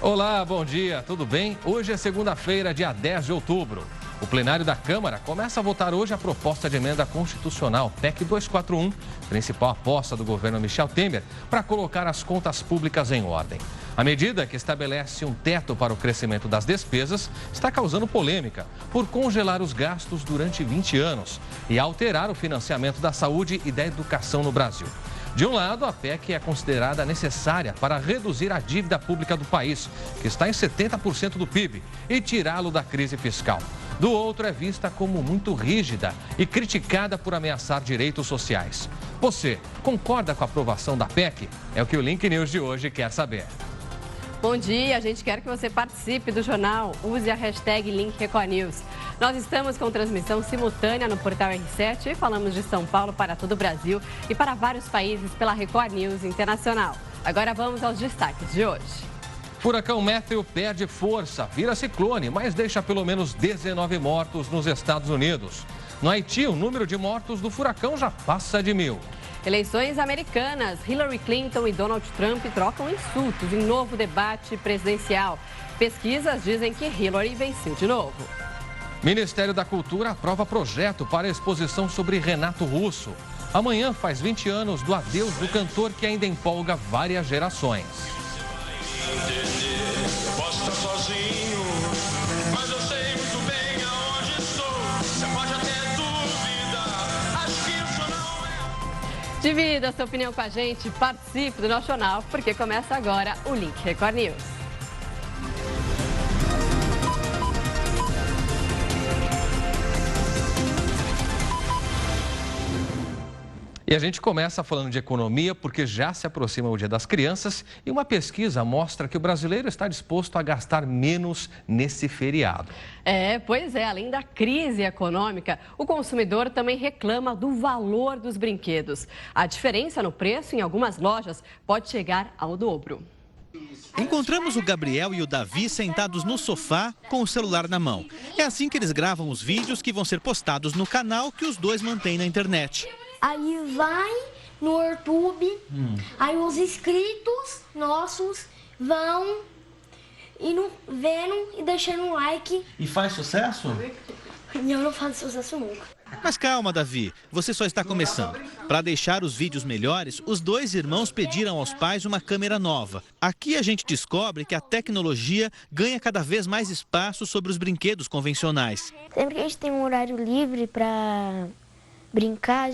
Olá, bom dia, tudo bem? Hoje é segunda-feira, dia 10 de outubro. O plenário da Câmara começa a votar hoje a proposta de emenda constitucional PEC 241, principal aposta do governo Michel Temer, para colocar as contas públicas em ordem. A medida, que estabelece um teto para o crescimento das despesas, está causando polêmica por congelar os gastos durante 20 anos e alterar o financiamento da saúde e da educação no Brasil. De um lado, a PEC é considerada necessária para reduzir a dívida pública do país, que está em 70% do PIB, e tirá-lo da crise fiscal. Do outro, é vista como muito rígida e criticada por ameaçar direitos sociais. Você concorda com a aprovação da PEC? É o que o Link News de hoje quer saber. Bom dia, a gente quer que você participe do jornal. Use a hashtag LinkRecordNews. Nós estamos com transmissão simultânea no portal R7 e falamos de São Paulo para todo o Brasil e para vários países pela Record News Internacional. Agora vamos aos destaques de hoje. Furacão Matthew perde força, vira ciclone, mas deixa pelo menos 19 mortos nos Estados Unidos. No Haiti, o número de mortos do furacão já passa de 1.000. Eleições americanas. Hillary Clinton e Donald Trump trocam insultos em novo debate presidencial. Pesquisas dizem que Hillary venceu de novo. Ministério da Cultura aprova projeto para exposição sobre Renato Russo. Amanhã faz 20 anos do adeus do cantor que ainda empolga várias gerações. Divida a sua opinião com a gente, participe do nosso jornal, porque começa agora o Link Record News. E a gente começa falando de economia porque já se aproxima o Dia das Crianças e uma pesquisa mostra que o brasileiro está disposto a gastar menos nesse feriado. Pois é, além da crise econômica, o consumidor também reclama do valor dos brinquedos. A diferença no preço em algumas lojas pode chegar ao dobro. Encontramos o Gabriel e o Davi sentados no sofá com o celular na mão. É assim que eles gravam os vídeos que vão ser postados no canal que os dois mantêm na internet. Aí vai no YouTube, aí os inscritos nossos vão indo, vendo e deixando um like. E faz sucesso? Eu não faço sucesso nunca. Mas calma, Davi, você só está começando. Para deixar os vídeos melhores, os dois irmãos pediram aos pais uma câmera nova. Aqui a gente descobre que a tecnologia ganha cada vez mais espaço sobre os brinquedos convencionais. Sempre que a gente tem um horário livre para brincar,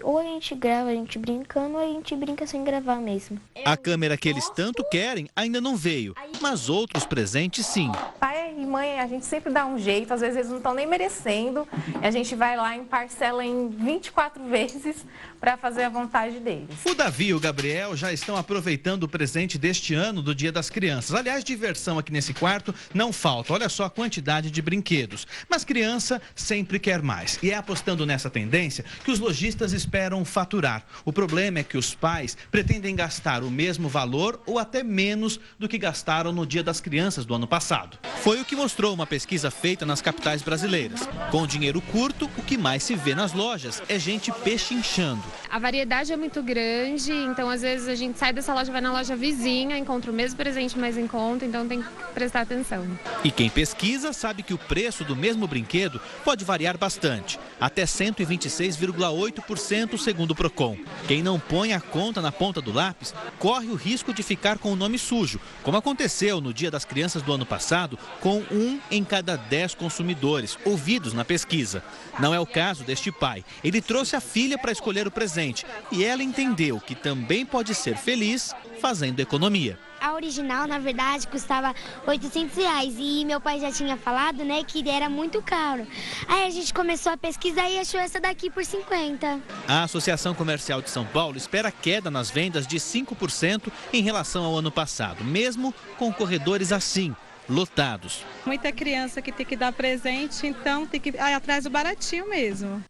ou a gente grava a gente brincando, ou a gente brinca sem gravar mesmo. A câmera que eles tanto querem ainda não veio, mas outros presentes sim. Pai e mãe, a gente sempre dá um jeito, às vezes eles não estão nem merecendo. A gente vai lá em parcela em 24 vezes para fazer a vontade deles. O Davi e o Gabriel já estão aproveitando o presente deste ano do Dia das Crianças. Aliás, diversão aqui nesse quarto não falta. Olha só a quantidade de brinquedos. Mas criança sempre quer mais. E é apostando nessa tendência que os lojistas esperam faturar. O problema é que os pais pretendem gastar o mesmo valor ou até menos do que gastaram no Dia das Crianças do ano passado. Foi o que mostrou uma pesquisa feita nas capitais brasileiras. Com dinheiro curto, o que mais se vê nas lojas é gente pechinchando. A variedade é muito grande, então às vezes a gente sai dessa loja, vai na loja vizinha, encontra o mesmo presente mais em conta, então tem que prestar atenção. E quem pesquisa sabe que o preço do mesmo brinquedo pode variar bastante, até 126,8% segundo o Procon. Quem não põe a conta na ponta do lápis corre o risco de ficar com o nome sujo, como aconteceu no Dia das Crianças do ano passado, com 1 em cada 10 consumidores ouvidos na pesquisa. Não é o caso deste pai. Ele trouxe a filha para escolher o presente e ela entendeu que também pode ser feliz fazendo economia. A original, na verdade, custava R$800 e meu pai já tinha falado, né, que era muito caro. Aí a gente começou a pesquisar e achou essa daqui por 50. A Associação Comercial de São Paulo espera queda nas vendas de 5% em relação ao ano passado, mesmo com corredores assim, lotados. Muita criança que tem que dar presente, então tem que ir atrás do baratinho mesmo.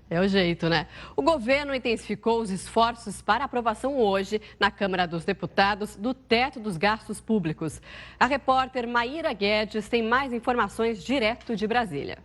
É o jeito, né? O governo intensificou os esforços para aprovação hoje na Câmara dos Deputados do teto dos gastos públicos. A repórter Maíra Guedes tem mais informações direto de Brasília.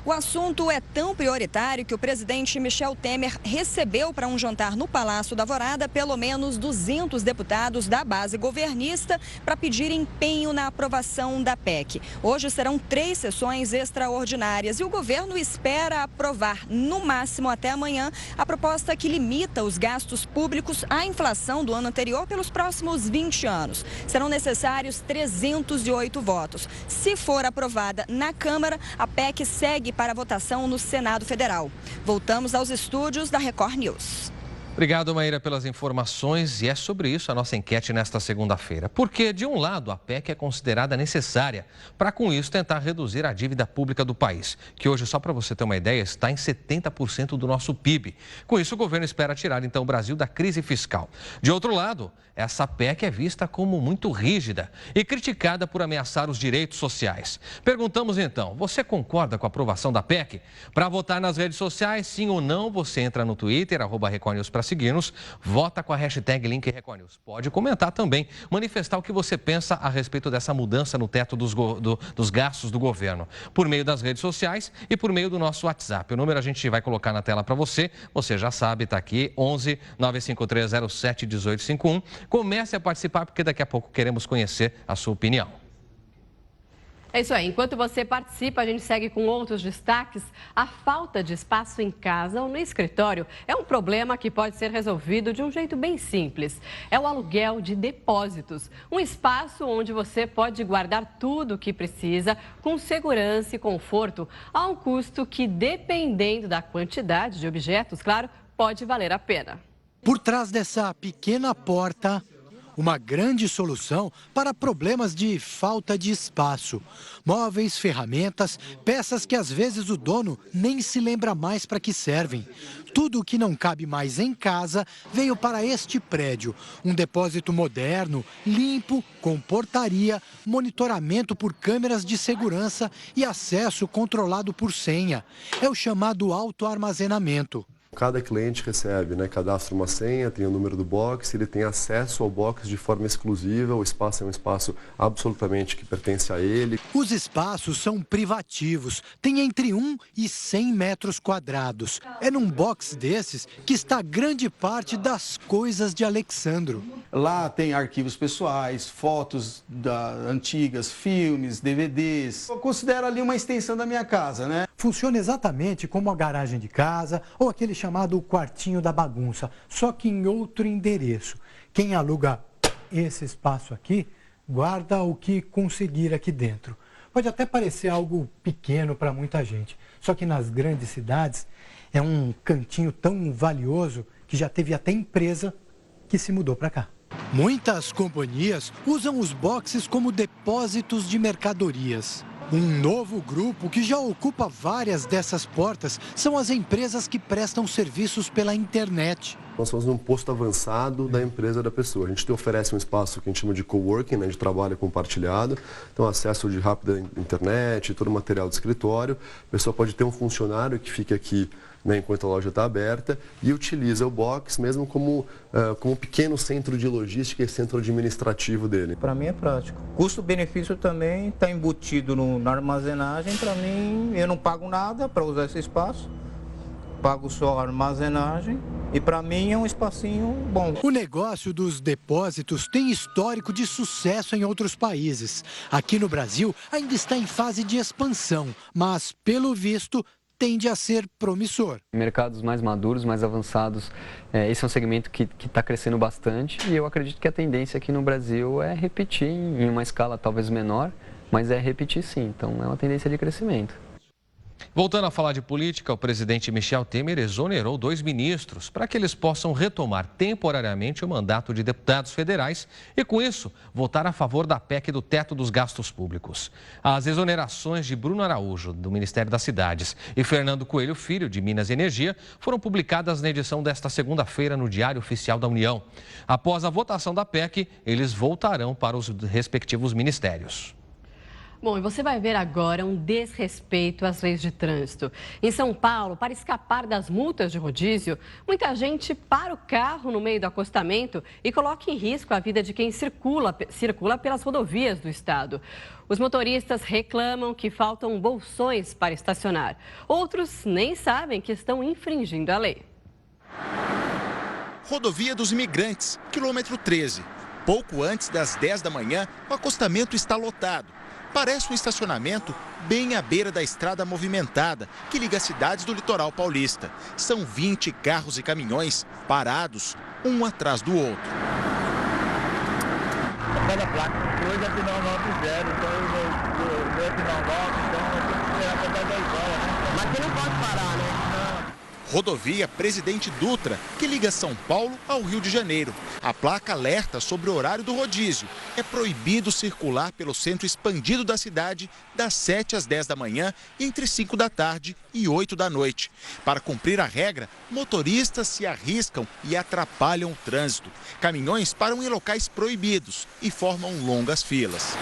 O assunto é tão prioritário que o presidente Michel Temer recebeu para um jantar no Palácio da Alvorada pelo menos 200 deputados da base governista para pedir empenho na aprovação da PEC. Hoje serão 3 sessões extraordinárias e o governo espera aprovar, no máximo até amanhã, a proposta que limita os gastos públicos à inflação do ano anterior pelos próximos 20 anos. Serão necessários 308 votos. Se for aprovada na Câmara, a PEC segue para votação no Senado Federal. Voltamos aos estúdios da Record News. Obrigado, Maíra, pelas informações. E é sobre isso a nossa enquete nesta segunda-feira. Porque, de um lado, a PEC é considerada necessária para, com isso, tentar reduzir a dívida pública do país, que hoje, só para você ter uma ideia, está em 70% do nosso PIB. Com isso, o governo espera tirar, então, o Brasil da crise fiscal. De outro lado, essa PEC é vista como muito rígida e criticada por ameaçar os direitos sociais. Perguntamos, então, você concorda com a aprovação da PEC? Para votar nas redes sociais, sim ou não, você entra no Twitter, @RecordNews para seguir-nos, vota com a hashtag #LinkRecordNews. Pode comentar também, manifestar o que você pensa a respeito dessa mudança no teto dos gastos do governo, por meio das redes sociais e por meio do nosso WhatsApp. O número a gente vai colocar na tela para você já sabe, está aqui, 11 95307 1851. Comece a participar, porque daqui a pouco queremos conhecer a sua opinião. É isso aí. Enquanto você participa, a gente segue com outros destaques. A falta de espaço em casa ou no escritório é um problema que pode ser resolvido de um jeito bem simples. É o aluguel de depósitos. Um espaço onde você pode guardar tudo o que precisa com segurança e conforto a um custo que, dependendo da quantidade de objetos, claro, pode valer a pena. Por trás dessa pequena porta, uma grande solução para problemas de falta de espaço. Móveis, ferramentas, peças que às vezes o dono nem se lembra mais para que servem. Tudo o que não cabe mais em casa veio para este prédio. Um depósito moderno, limpo, com portaria, monitoramento por câmeras de segurança e acesso controlado por senha. É o chamado autoarmazenamento. Cada cliente recebe, cadastra uma senha, tem o número do box, ele tem acesso ao box de forma exclusiva, o espaço é um espaço absolutamente que pertence a ele. Os espaços são privativos, tem entre 1 e 100 metros quadrados. É num box desses que está grande parte das coisas de Alexandro. Lá tem arquivos pessoais, fotos antigas, filmes, DVDs. Eu considero ali uma extensão da minha casa, né? Funciona exatamente como a garagem de casa ou aquele chamado quartinho da bagunça, só que em outro endereço. Quem aluga esse espaço aqui, guarda o que conseguir aqui dentro. Pode até parecer algo pequeno para muita gente, só que nas grandes cidades é um cantinho tão valioso que já teve até empresa que se mudou para cá. Muitas companhias usam os boxes como depósitos de mercadorias. Um novo grupo que já ocupa várias dessas portas são as empresas que prestam serviços pela internet. Nós somos um posto avançado da empresa da pessoa. A gente te oferece um espaço que a gente chama de coworking, de trabalho compartilhado. Então, acesso de rápida internet, todo o material de escritório. A pessoa pode ter um funcionário que fica aqui enquanto a loja está aberta e utiliza o box mesmo como um pequeno centro de logística e centro administrativo dele. Para mim é prático. Custo-benefício também está embutido na armazenagem. Para mim, eu não pago nada para usar esse espaço. Pago só a armazenagem e para mim é um espacinho bom. O negócio dos depósitos tem histórico de sucesso em outros países. Aqui no Brasil ainda está em fase de expansão, mas pelo visto tende a ser promissor. Mercados mais maduros, mais avançados, esse é um segmento que está crescendo bastante e eu acredito que a tendência aqui no Brasil é repetir em uma escala talvez menor, mas é repetir sim, então é uma tendência de crescimento. Voltando a falar de política, o presidente Michel Temer exonerou 2 ministros para que eles possam retomar temporariamente o mandato de deputados federais e, com isso, votar a favor da PEC do teto dos gastos públicos. As exonerações de Bruno Araújo, do Ministério das Cidades, e Fernando Coelho Filho, de Minas e Energia, foram publicadas na edição desta segunda-feira no Diário Oficial da União. Após a votação da PEC, eles voltarão para os respectivos ministérios. Bom, e você vai ver agora um desrespeito às leis de trânsito. Em São Paulo, para escapar das multas de rodízio, muita gente para o carro no meio do acostamento e coloca em risco a vida de quem circula pelas rodovias do estado. Os motoristas reclamam que faltam bolsões para estacionar. Outros nem sabem que estão infringindo a lei. Rodovia dos Imigrantes, quilômetro 13. Pouco antes das 10 da manhã, o acostamento está lotado. Parece um estacionamento bem à beira da estrada movimentada, que liga as cidades do litoral paulista. São 20 carros e caminhões parados, um atrás do outro. Cada placa hoje é final 90, então eu vou final 9, então eu tenho que esperar até 10 horas, né? Mas você não pode parar, né? Rodovia Presidente Dutra, que liga São Paulo ao Rio de Janeiro. A placa alerta sobre o horário do rodízio. É proibido circular pelo centro expandido da cidade das 7 às 10 da manhã e entre 5 da tarde e 8 da noite. Para cumprir a regra, motoristas se arriscam e atrapalham o trânsito. Caminhões param em locais proibidos e formam longas filas.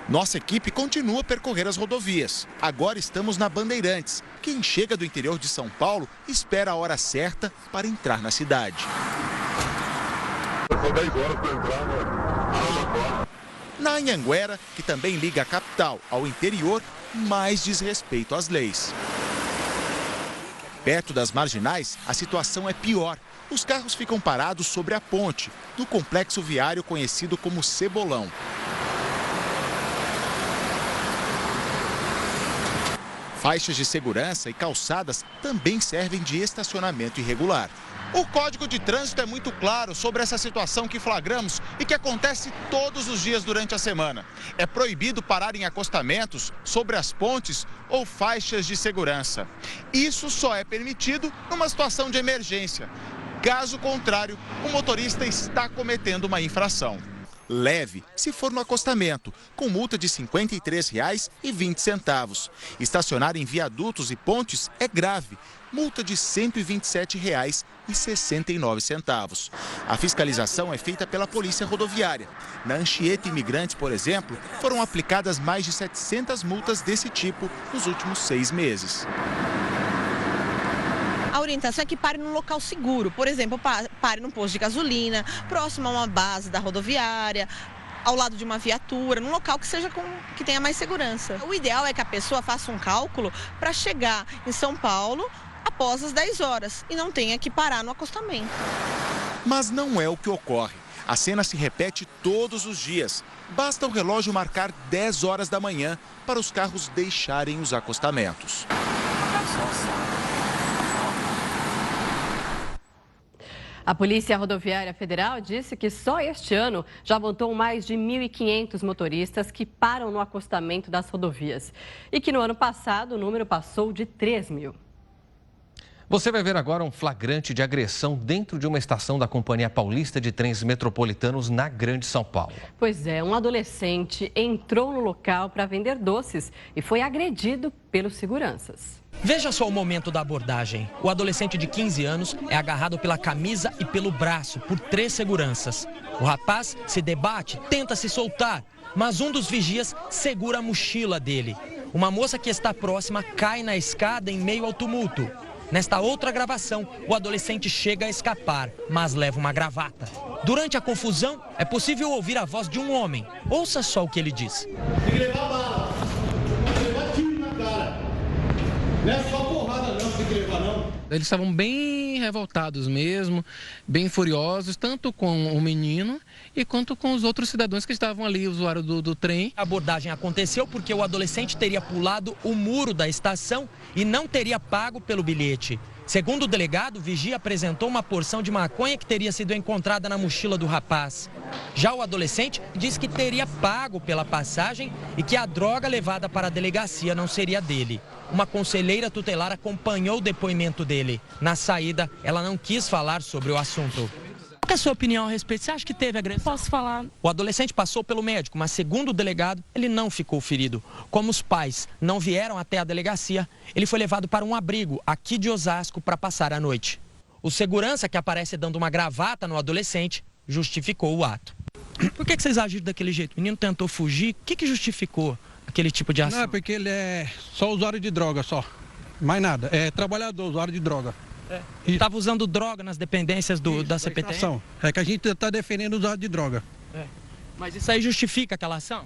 Nossa equipe continua a percorrer as rodovias. Agora estamos na Bandeirantes. Quem chega do interior de São Paulo espera a hora certa para entrar na cidade. Na Anhanguera, que também liga a capital ao interior, mais desrespeito às leis. Perto das marginais, a situação é pior. Os carros ficam parados sobre a ponte, no complexo viário conhecido como Cebolão. Faixas de segurança e calçadas também servem de estacionamento irregular. O Código de Trânsito é muito claro sobre essa situação que flagramos e que acontece todos os dias durante a semana. É proibido parar em acostamentos, sobre as pontes ou faixas de segurança. Isso só é permitido numa situação de emergência. Caso contrário, o motorista está cometendo uma infração. Leve, se for no acostamento, com multa de R$ 53,20. Estacionar em viadutos e pontes é grave, multa de R$ 127,69. A fiscalização é feita pela Polícia Rodoviária. Na Anchieta Imigrantes, por exemplo, foram aplicadas mais de 700 multas desse tipo nos últimos 6 meses. A orientação é que pare num local seguro, por exemplo, pare num posto de gasolina, próximo a uma base da rodoviária, ao lado de uma viatura, num local que tenha mais segurança. O ideal é que a pessoa faça um cálculo para chegar em São Paulo após as 10 horas e não tenha que parar no acostamento. Mas não é o que ocorre. A cena se repete todos os dias. Basta o relógio marcar 10 horas da manhã para os carros deixarem os acostamentos. A Polícia Rodoviária Federal disse que só este ano já montou mais de 1.500 motoristas que param no acostamento das rodovias e que no ano passado o número passou de 3.000. Você vai ver agora um flagrante de agressão dentro de uma estação da Companhia Paulista de Trens Metropolitanos na Grande São Paulo. Pois é, um adolescente entrou no local para vender doces e foi agredido pelos seguranças. Veja só o momento da abordagem. O adolescente de 15 anos é agarrado pela camisa e pelo braço por 3 seguranças. O rapaz se debate, tenta se soltar, mas um dos vigias segura a mochila dele. Uma moça que está próxima cai na escada em meio ao tumulto. Nesta outra gravação, o adolescente chega a escapar, mas leva uma gravata. Durante a confusão, é possível ouvir a voz de um homem. Ouça só o que ele diz. Tem que levar bala, tem que levar tiro na cara. Não é só porrada não, tem que levar não. Eles estavam bem revoltados mesmo, bem furiosos, tanto com o menino e quanto com os outros cidadãos que estavam ali, usuários do trem. A abordagem aconteceu porque o adolescente teria pulado o muro da estação e não teria pago pelo bilhete. Segundo o delegado, o vigia apresentou uma porção de maconha que teria sido encontrada na mochila do rapaz. Já o adolescente disse que teria pago pela passagem e que a droga levada para a delegacia não seria dele. Uma conselheira tutelar acompanhou o depoimento dele. Na saída, ela não quis falar sobre o assunto. Qual é a sua opinião a respeito? Você acha que teve agressão? Posso falar? O adolescente passou pelo médico, mas segundo o delegado, ele não ficou ferido. Como os pais não vieram até a delegacia, ele foi levado para um abrigo aqui de Osasco para passar a noite. O segurança, que aparece dando uma gravata no adolescente, justificou o ato. Por que vocês agiram daquele jeito? O menino tentou fugir, o que justificou aquele tipo de ação? Não, é porque ele é só usuário de droga, só. Mais nada. É trabalhador, usuário de droga. Estava usando droga nas dependências da CPTM? É que a gente está defendendo o usuário de droga. Mas isso aí justifica aquela ação?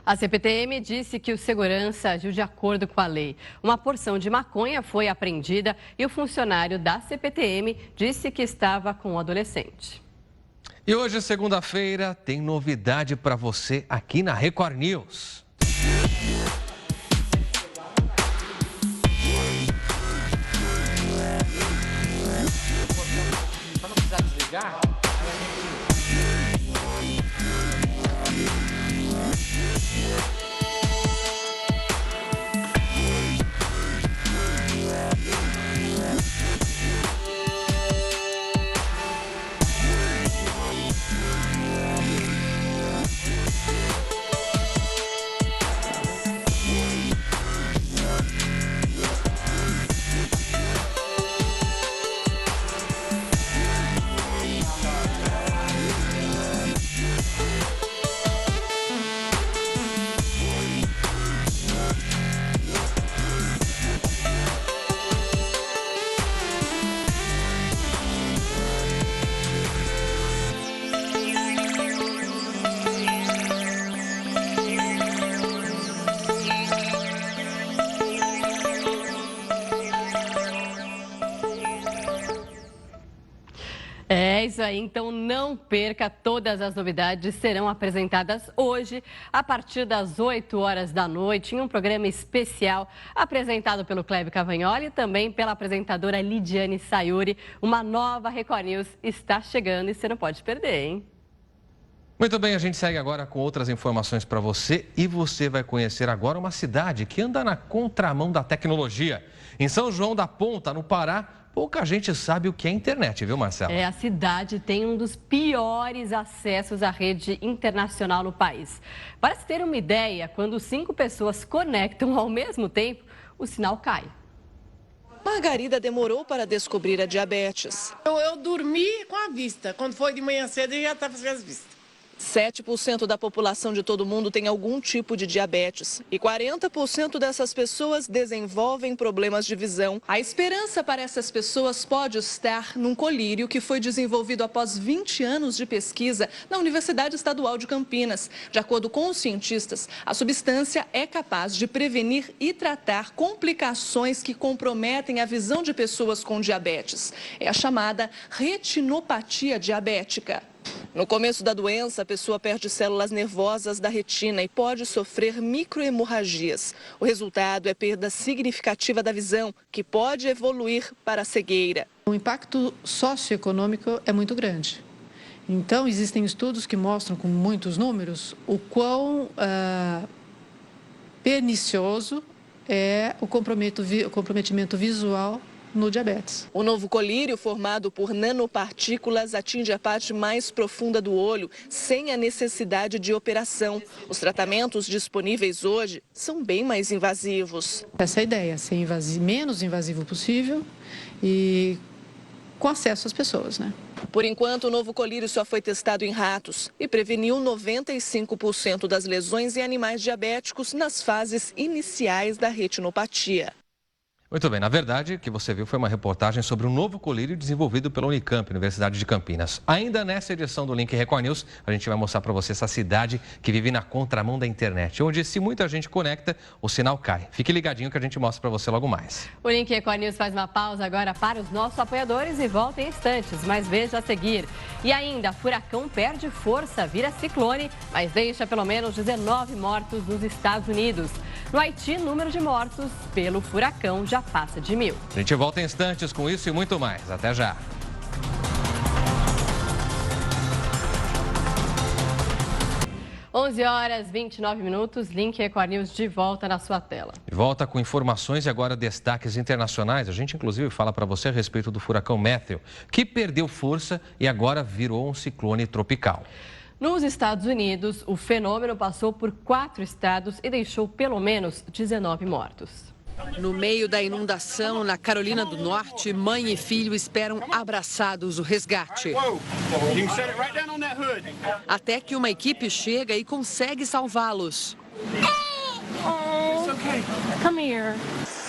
A CPTM disse que o segurança agiu de acordo com a lei. Uma porção de maconha foi apreendida e o funcionário da CPTM disse que estava com o adolescente. E hoje, segunda-feira, tem novidade para você aqui na Record News. Para não precisar desligar, É isso aí, então não perca, todas as novidades serão apresentadas hoje, a partir das 8 horas da noite, em um programa especial apresentado pelo Clébio Cavagnoli e também pela apresentadora Lidiane Sayuri. Uma nova Record News está chegando e você não pode perder, hein? Muito bem, a gente segue agora com outras informações para você e você vai conhecer agora uma cidade que anda na contramão da tecnologia. Em São João da Ponta, no Pará, pouca gente sabe o que é internet, viu, Marcela? A cidade tem um dos piores acessos à rede internacional no país. Para se ter uma ideia, quando 5 pessoas conectam ao mesmo tempo, o sinal cai. Margarida demorou para descobrir a diabetes. Eu dormi com a vista. Quando foi de manhã cedo, eu já estava sem as vistas. 7% da população de todo mundo tem algum tipo de diabetes e 40% dessas pessoas desenvolvem problemas de visão. A esperança para essas pessoas pode estar num colírio que foi desenvolvido após 20 anos de pesquisa na Universidade Estadual de Campinas. De acordo com os cientistas, a substância é capaz de prevenir e tratar complicações que comprometem a visão de pessoas com diabetes. É a chamada retinopatia diabética. No começo da doença, a pessoa perde células nervosas da retina e pode sofrer microhemorragias. O resultado é perda significativa da visão, que pode evoluir para a cegueira. O impacto socioeconômico é muito grande. Então, existem estudos que mostram com muitos números o quão pernicioso é o comprometimento visual no diabetes. O novo colírio, formado por nanopartículas, atinge a parte mais profunda do olho, sem a necessidade de operação. Os tratamentos disponíveis hoje são bem mais invasivos. Essa é a ideia, ser menos invasivo possível e com acesso às pessoas, né? Por enquanto, o novo colírio só foi testado em ratos e preveniu 95% das lesões em animais diabéticos nas fases iniciais da retinopatia. Muito bem, na verdade, o que você viu foi uma reportagem sobre um novo colírio desenvolvido pela Unicamp, Universidade de Campinas. Ainda nessa edição do Link Record News, a gente vai mostrar para você essa cidade que vive na contramão da internet, onde se muita gente conecta, o sinal cai. Fique ligadinho que a gente mostra para você logo mais. O Link Record News faz uma pausa agora para os nossos apoiadores e volta em instantes, mas veja a seguir. E ainda, furacão perde força, vira ciclone, mas deixa pelo menos 19 mortos nos Estados Unidos. No Haiti, número de mortos pelo furacão já passa de 1.000. A gente volta em instantes com isso e muito mais. Até já. Onze horas 29 minutos, Link Record News de volta na sua tela. De volta com informações e agora destaques internacionais. A gente inclusive fala para você a respeito do furacão Matthew, que perdeu força e agora virou um ciclone tropical. Nos Estados Unidos, o fenômeno passou por 4 estados e deixou pelo menos 19 mortos. No meio da inundação, na Carolina do Norte, mãe e filho esperam abraçados o resgate. Até que uma equipe chega e consegue salvá-los.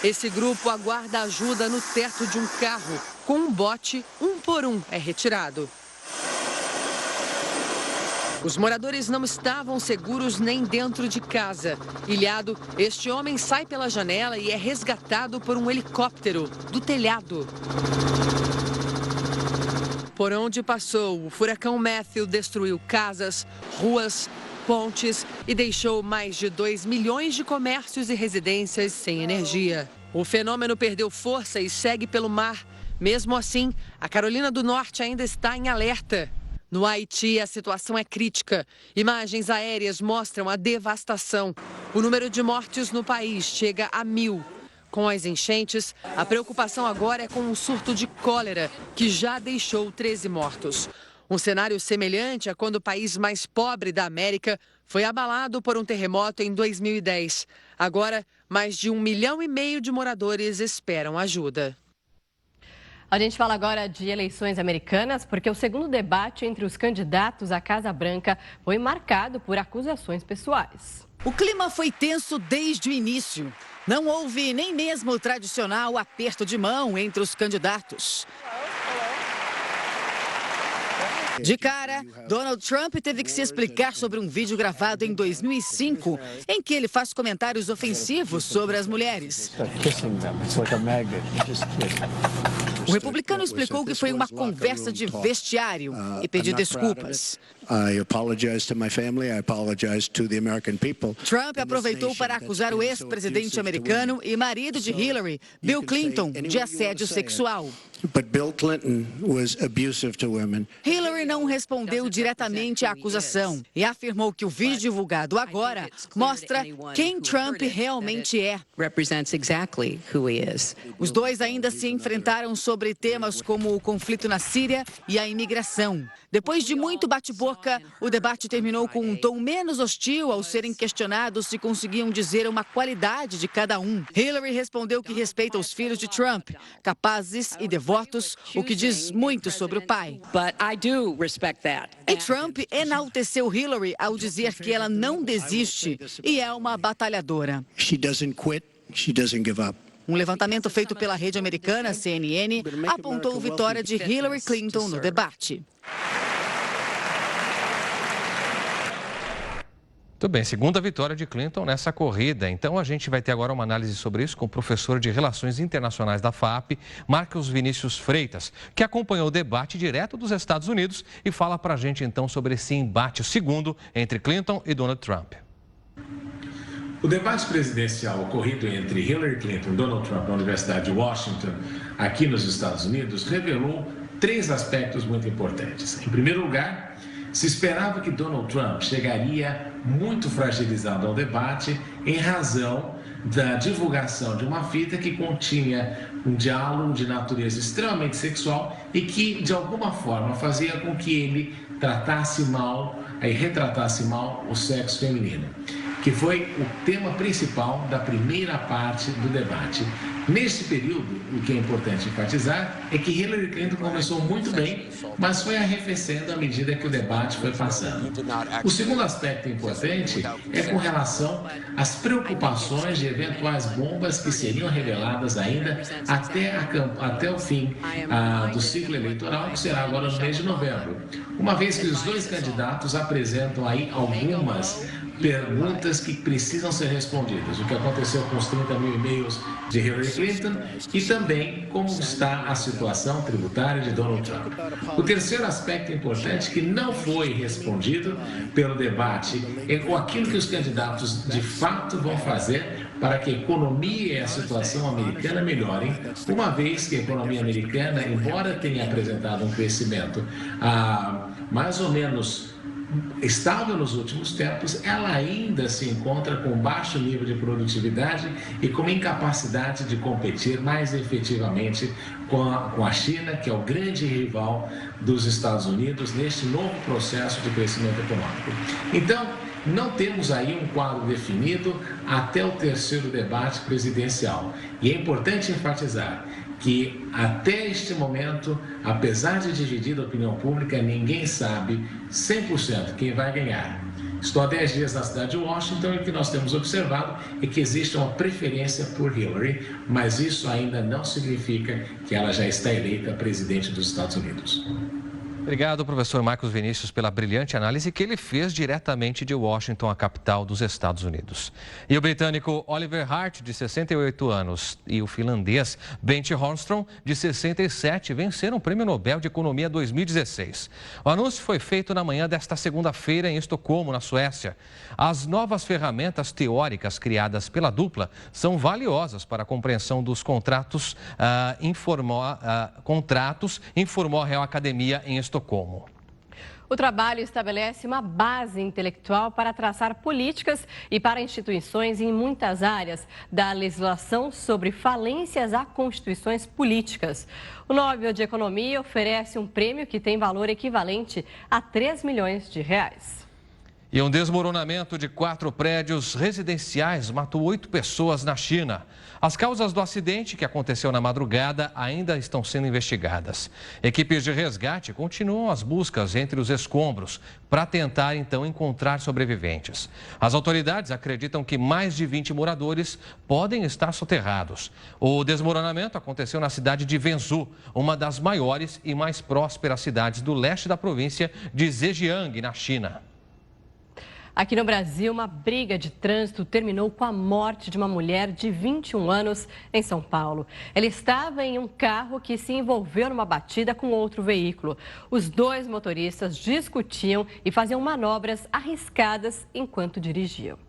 Esse grupo aguarda ajuda no teto de um carro. Com um bote, um por um é retirado. Os moradores não estavam seguros nem dentro de casa. Ilhado, este homem sai pela janela e é resgatado por um helicóptero do telhado. Por onde passou, o furacão Matthew destruiu casas, ruas, pontes e deixou mais de 2 milhões de comércios e residências sem energia. O fenômeno perdeu força e segue pelo mar. Mesmo assim, a Carolina do Norte ainda está em alerta. No Haiti, a situação é crítica. Imagens aéreas mostram a devastação. O número de mortes no país chega a 1.000. Com as enchentes, a preocupação agora é com um surto de cólera, que já deixou 13 mortos. Um cenário semelhante a quando o país mais pobre da América foi abalado por um terremoto em 2010. Agora, mais de 1,5 milhão de moradores esperam ajuda. A gente fala agora de eleições americanas, porque o segundo debate entre os candidatos à Casa Branca foi marcado por acusações pessoais. O clima foi tenso desde o início. Não houve nem mesmo o tradicional aperto de mão entre os candidatos. De cara, Donald Trump teve que se explicar sobre um vídeo gravado em 2005, em que ele faz comentários ofensivos sobre as mulheres. O republicano explicou que foi uma conversa de vestiário e pediu desculpas. Trump aproveitou para acusar o ex-presidente americano e marido de Hillary, Bill Clinton, de assédio sexual. Hillary não respondeu diretamente à acusação e afirmou que o vídeo divulgado agora mostra quem Trump realmente é. Os dois ainda se enfrentaram sobre temas como o conflito na Síria e a imigração. Depois de muito bate-boca, o debate terminou com um tom menos hostil ao serem questionados se conseguiam dizer uma qualidade de cada um. Hillary respondeu que respeita os filhos de Trump, capazes e devotos, o que diz muito sobre o pai. E Trump enalteceu Hillary ao dizer que ela não desiste e é uma batalhadora. Um levantamento feito pela rede americana CNN apontou vitória de Hillary Clinton no debate. Muito bem, segunda vitória de Clinton nessa corrida. Então a gente vai ter agora uma análise sobre isso com o professor de Relações Internacionais da FAAP, Marcos Vinícius Freitas, que acompanhou o debate direto dos Estados Unidos e fala pra gente então sobre esse embate, o segundo, entre Clinton e Donald Trump. O debate presidencial ocorrido entre Hillary Clinton e Donald Trump na Universidade de Washington, aqui nos Estados Unidos, revelou 3 aspectos muito importantes. Em primeiro lugar, se esperava que Donald Trump chegaria muito fragilizado ao debate em razão da divulgação de uma fita que continha um diálogo de natureza extremamente sexual e que, de alguma forma, fazia com que ele tratasse mal e retratasse mal o sexo feminino, que foi o tema principal da primeira parte do debate. Neste período, o que é importante enfatizar é que Hillary Clinton começou muito bem, mas foi arrefecendo à medida que o debate foi passando. O segundo aspecto importante é com relação às preocupações de eventuais bombas que seriam reveladas ainda até o fim do ciclo eleitoral, que será agora no mês de novembro. Uma vez que os dois candidatos apresentam aí algumas perguntas que precisam ser respondidas. O que aconteceu com os 30 mil e-mails de Hillary Clinton e também como está a situação tributária de Donald Trump. O terceiro aspecto importante que não foi respondido pelo debate é com aquilo que os candidatos de fato vão fazer para que a economia e a situação americana melhorem, uma vez que a economia americana, embora tenha apresentado um crescimento mais ou menos estável nos últimos tempos, ela ainda se encontra com baixo nível de produtividade e com incapacidade de competir mais efetivamente com a China, que é o grande rival dos Estados Unidos neste novo processo de crescimento econômico. Então, não temos aí um quadro definido até o terceiro debate presidencial. E é importante enfatizar que até este momento, apesar de dividida a opinião pública, ninguém sabe 100% quem vai ganhar. Estou há 10 dias na cidade de Washington e o que nós temos observado é que existe uma preferência por Hillary, mas isso ainda não significa que ela já está eleita presidente dos Estados Unidos. Obrigado, professor Marcos Vinícius, pela brilhante análise que ele fez diretamente de Washington, a capital dos Estados Unidos. E o britânico Oliver Hart, de 68 anos, e o finlandês Bengt Holmström, de 67, venceram o Prêmio Nobel de Economia 2016. O anúncio foi feito na manhã desta segunda-feira em Estocolmo, na Suécia. As novas ferramentas teóricas criadas pela dupla são valiosas para a compreensão dos contratos, informou a Real Academia em Estocolmo. O trabalho estabelece uma base intelectual para traçar políticas e para instituições em muitas áreas, da legislação sobre falências a constituições políticas. O Nobel de Economia oferece um prêmio que tem valor equivalente a 3 milhões de reais. E um desmoronamento de 4 prédios residenciais matou 8 pessoas na China. As causas do acidente, que aconteceu na madrugada, ainda estão sendo investigadas. Equipes de resgate continuam as buscas entre os escombros para tentar, então, encontrar sobreviventes. As autoridades acreditam que mais de 20 moradores podem estar soterrados. O desmoronamento aconteceu na cidade de Wenzhou, uma das maiores e mais prósperas cidades do leste da província de Zhejiang, na China. Aqui no Brasil, uma briga de trânsito terminou com a morte de uma mulher de 21 anos em São Paulo. Ela estava em um carro que se envolveu numa batida com outro veículo. Os 2 motoristas discutiam e faziam manobras arriscadas enquanto dirigiam.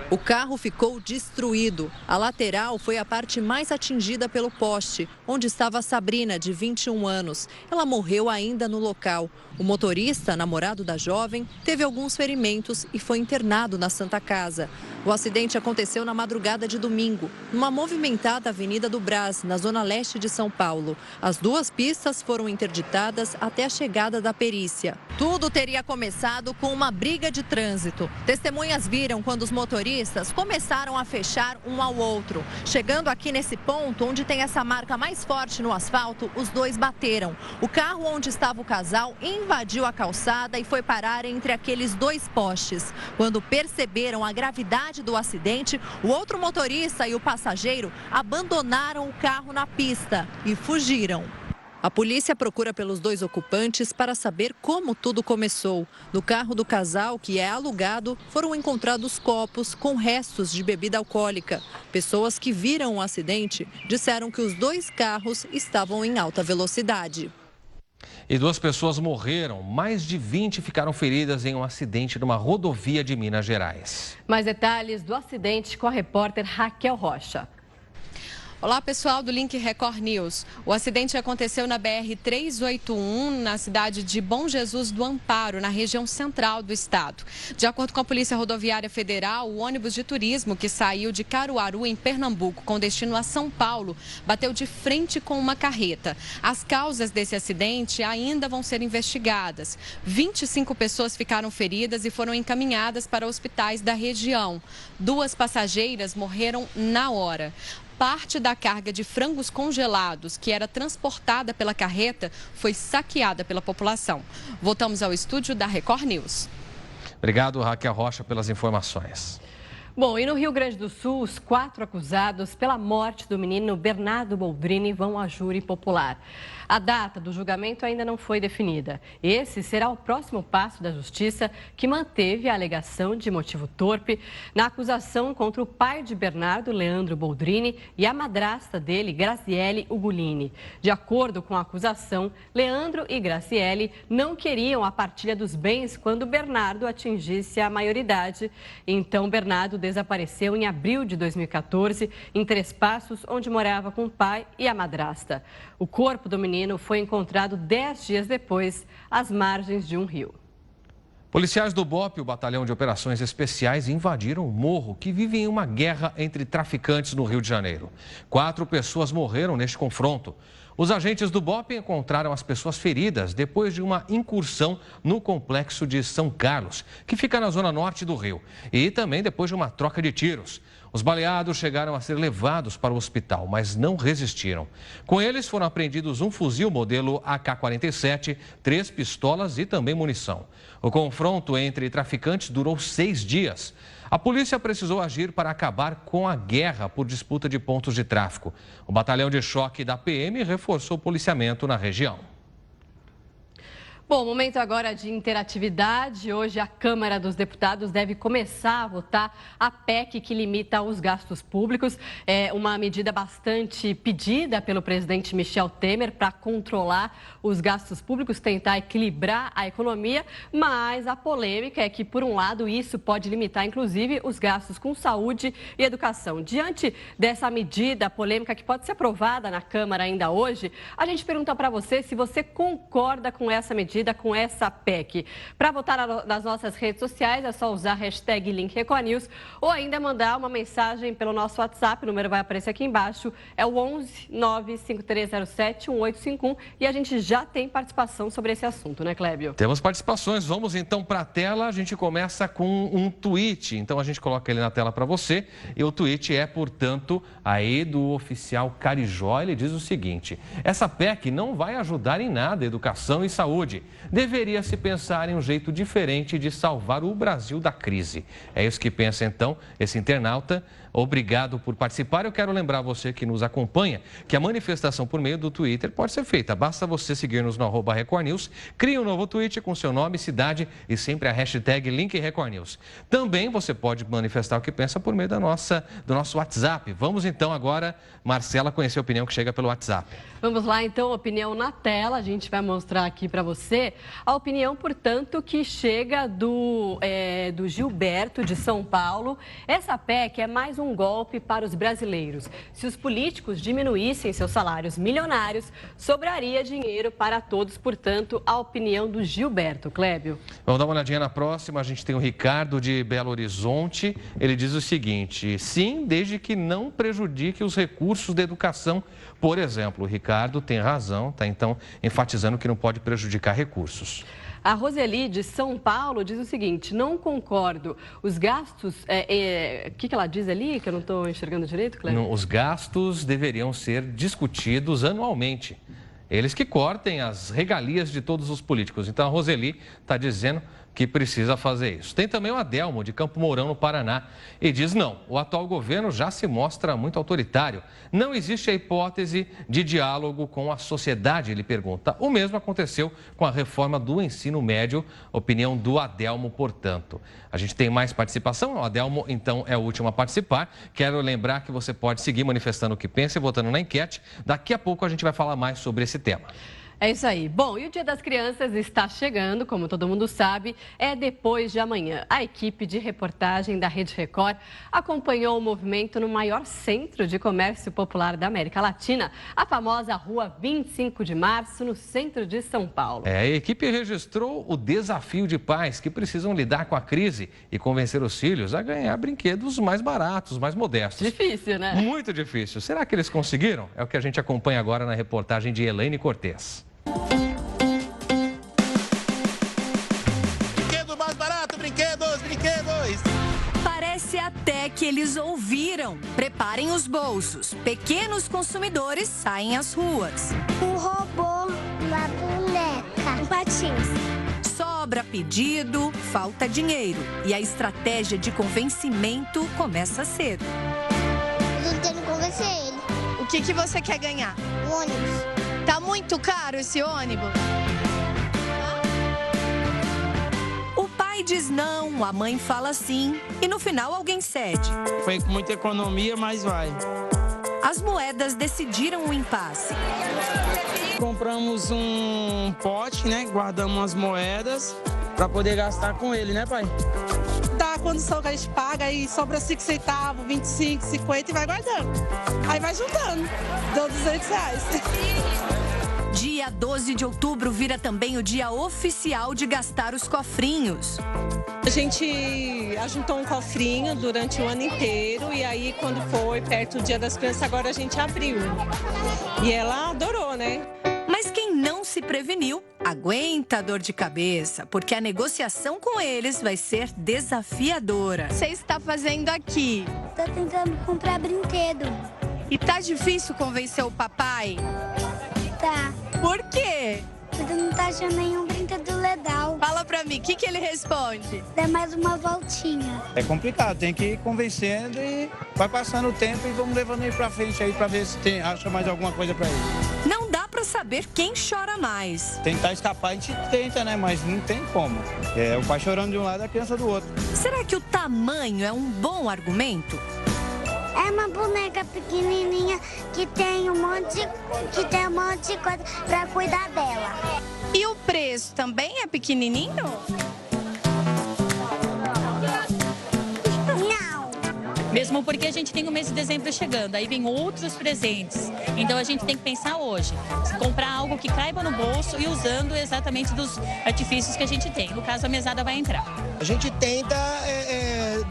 O carro ficou destruído. A lateral foi a parte mais atingida pelo poste, onde estava Sabrina, de 21 anos. Ela morreu ainda no local. O motorista, namorado da jovem, teve alguns ferimentos e foi internado na Santa Casa. O acidente aconteceu na madrugada de domingo, numa movimentada Avenida do Brás, na zona leste de São Paulo. As 2 pistas foram interditadas até a chegada da perícia. Tudo teria começado com uma briga de trânsito. Testemunhas viram quando os motoristas começaram a fechar um ao outro. Chegando aqui nesse ponto, onde tem essa marca mais forte no asfalto, os 2 bateram. O carro onde estava o casal invadiu a calçada e foi parar entre aqueles 2 postes. Quando perceberam a gravidade do acidente, o outro motorista e o passageiro abandonaram o carro na pista e fugiram. A polícia procura pelos 2 ocupantes para saber como tudo começou. No carro do casal, que é alugado, foram encontrados copos com restos de bebida alcoólica. Pessoas que viram o acidente disseram que os 2 carros estavam em alta velocidade. E 2 pessoas morreram, mais de 20 ficaram feridas em um acidente numa rodovia de Minas Gerais. Mais detalhes do acidente com a repórter Raquel Rocha. Olá, pessoal do Link Record News. O acidente aconteceu na BR-381, na cidade de Bom Jesus do Amparo, na região central do estado. De acordo com a Polícia Rodoviária Federal, o ônibus de turismo que saiu de Caruaru, em Pernambuco, com destino a São Paulo, bateu de frente com uma carreta. As causas desse acidente ainda vão ser investigadas. 25 pessoas ficaram feridas e foram encaminhadas para hospitais da região. 2 passageiras morreram na hora. Parte da carga de frangos congelados que era transportada pela carreta foi saqueada pela população. Voltamos ao estúdio da Record News. Obrigado, Raquel Rocha, pelas informações. Bom, e no Rio Grande do Sul, os 4 acusados pela morte do menino Bernardo Boldrini vão a júri popular. A data do julgamento ainda não foi definida. Esse será o próximo passo da Justiça, que manteve a alegação de motivo torpe na acusação contra o pai de Bernardo, Leandro Boldrini, e a madrasta dele, Graziele Ugolini. De acordo com a acusação, Leandro e Graziele não queriam a partilha dos bens quando Bernardo atingisse a maioridade. Então, Bernardo desapareceu em abril de 2014, em Três Passos, onde morava com o pai e a madrasta. O corpo do menino foi encontrado 10 dias depois, às margens de um rio. Policiais do BOPE, o Batalhão de Operações Especiais, invadiram o morro que vive em uma guerra entre traficantes no Rio de Janeiro. 4 pessoas morreram neste confronto. Os agentes do BOPE encontraram as pessoas feridas depois de uma incursão no complexo de São Carlos, que fica na zona norte do Rio, e também depois de uma troca de tiros. Os baleados chegaram a ser levados para o hospital, mas não resistiram. Com eles foram apreendidos um fuzil modelo AK-47, 3 pistolas e também munição. O confronto entre traficantes durou 6 dias. A polícia precisou agir para acabar com a guerra por disputa de pontos de tráfico. O batalhão de choque da PM reforçou o policiamento na região. Bom, momento agora de interatividade. Hoje a Câmara dos Deputados deve começar a votar a PEC que limita os gastos públicos. É uma medida bastante pedida pelo presidente Michel Temer para controlar os gastos públicos, tentar equilibrar a economia, mas a polêmica é que, por um lado, isso pode limitar, inclusive, os gastos com saúde e educação. Diante dessa medida polêmica que pode ser aprovada na Câmara ainda hoje, a gente pergunta para você se você concorda com essa medida, com essa PEC. Para votar nas nossas redes sociais é só usar a hashtag LinkRecordNews ou ainda mandar uma mensagem pelo nosso WhatsApp, o número vai aparecer aqui embaixo, é o 11 95307 1851 e a gente já tem participação sobre esse assunto, né, Clébio? Temos participações, vamos então para a tela, a gente começa com um tweet, então a gente coloca ele na tela para você e o tweet é, portanto, aí do oficial Carijó, ele diz o seguinte: essa PEC não vai ajudar em nada a educação e saúde. Deveria se pensar em um jeito diferente de salvar o Brasil da crise. É isso que pensa, então, esse internauta. Obrigado por participar. Eu quero lembrar você que nos acompanha que a manifestação por meio do Twitter pode ser feita. Basta você seguir-nos no @RecordNews, crie um novo tweet com seu nome, cidade e sempre a hashtag LinkRecordNews. Também você pode manifestar o que pensa por meio do nosso WhatsApp. Vamos então agora, Marcela, conhecer a opinião que chega pelo WhatsApp. Vamos lá, então, opinião na tela. A gente vai mostrar aqui para você a opinião, portanto, que chega do Gilberto, de São Paulo. Essa PEC é mais um golpe para os brasileiros. Se os políticos diminuíssem seus salários milionários, sobraria dinheiro para todos. Portanto, a opinião do Gilberto. Clébio. Vamos dar uma olhadinha na próxima. A gente tem o Ricardo, de Belo Horizonte. Ele diz o seguinte: sim, desde que não prejudique os recursos da educação. Por exemplo, o Ricardo tem razão, tá então enfatizando que não pode prejudicar recursos. A Roseli, de São Paulo, diz o seguinte: não concordo. Os gastos, o que ela diz ali, que eu não estou enxergando direito, Cléber? Os gastos deveriam ser discutidos anualmente. Eles que cortem as regalias de todos os políticos. Então, a Roseli está dizendo que precisa fazer isso. Tem também o Adelmo, de Campo Mourão, no Paraná, e diz não, o atual governo já se mostra muito autoritário. Não existe a hipótese de diálogo com a sociedade, ele pergunta. O mesmo aconteceu com a reforma do ensino médio, opinião do Adelmo, portanto. A gente tem mais participação, o Adelmo, então, é o último a participar. Quero lembrar que você pode seguir manifestando o que pensa e votando na enquete. Daqui a pouco a gente vai falar mais sobre esse tema. É isso aí. Bom, e o Dia das Crianças está chegando, como todo mundo sabe, é depois de amanhã. A equipe de reportagem da Rede Record acompanhou o movimento no maior centro de comércio popular da América Latina, a famosa Rua 25 de Março, no centro de São Paulo. A equipe registrou o desafio de pais que precisam lidar com a crise e convencer os filhos a ganhar brinquedos mais baratos, mais modestos. Difícil, né? Muito difícil. Será que eles conseguiram? É o que a gente acompanha agora na reportagem de Elaine Cortez. Brinquedo mais barato, brinquedos! Parece até que eles ouviram. Preparem os bolsos. Pequenos consumidores saem às ruas. Um robô, uma boneca, um patins. Sobra pedido, falta dinheiro. E a estratégia de convencimento começa cedo. Eu tô tentando convencer ele. O que você quer ganhar? Um ônibus. Tá muito caro esse ônibus? O pai diz não, a mãe fala sim e no final alguém cede. Foi com muita economia, mas vai. As moedas decidiram o impasse. Compramos um pote, né? Guardamos as moedas para poder gastar com ele, né, pai? Dá a condição que a gente paga e sobra 5 centavos, 25, 50 e vai guardando. Aí vai juntando. Deu R$200. Dia 12 de outubro vira também o dia oficial de gastar os cofrinhos. A gente ajuntou um cofrinho durante o ano inteiro e aí quando foi perto do Dia das Crianças, agora a gente abriu. E ela adorou, né? Mas quem não se preveniu, aguenta a dor de cabeça, porque a negociação com eles vai ser desafiadora. Você está fazendo aqui? Tô tentando comprar brinquedo. E tá difícil convencer o papai? Tá. Por quê? Porque não tá achando nenhum brinquedo legal. Fala pra mim, o que ele responde? Dá mais uma voltinha. É complicado, tem que ir convencendo e vai passando o tempo e vamos levando ele pra frente aí pra ver se acha mais alguma coisa pra ele. Não dá pra saber quem chora mais. Tentar escapar a gente tenta, né? Mas não tem como. É o pai chorando de um lado e a criança do outro. Será que o tamanho é um bom argumento? É uma boneca pequenininha que tem um monte de coisa pra cuidar dela. E o preço também é pequenininho? Não. Mesmo porque a gente tem o mês de dezembro chegando, aí vem outros presentes. Então a gente tem que pensar hoje, comprar algo que caiba no bolso e usando exatamente dos artifícios que a gente tem. No caso, a mesada vai entrar. A gente tenta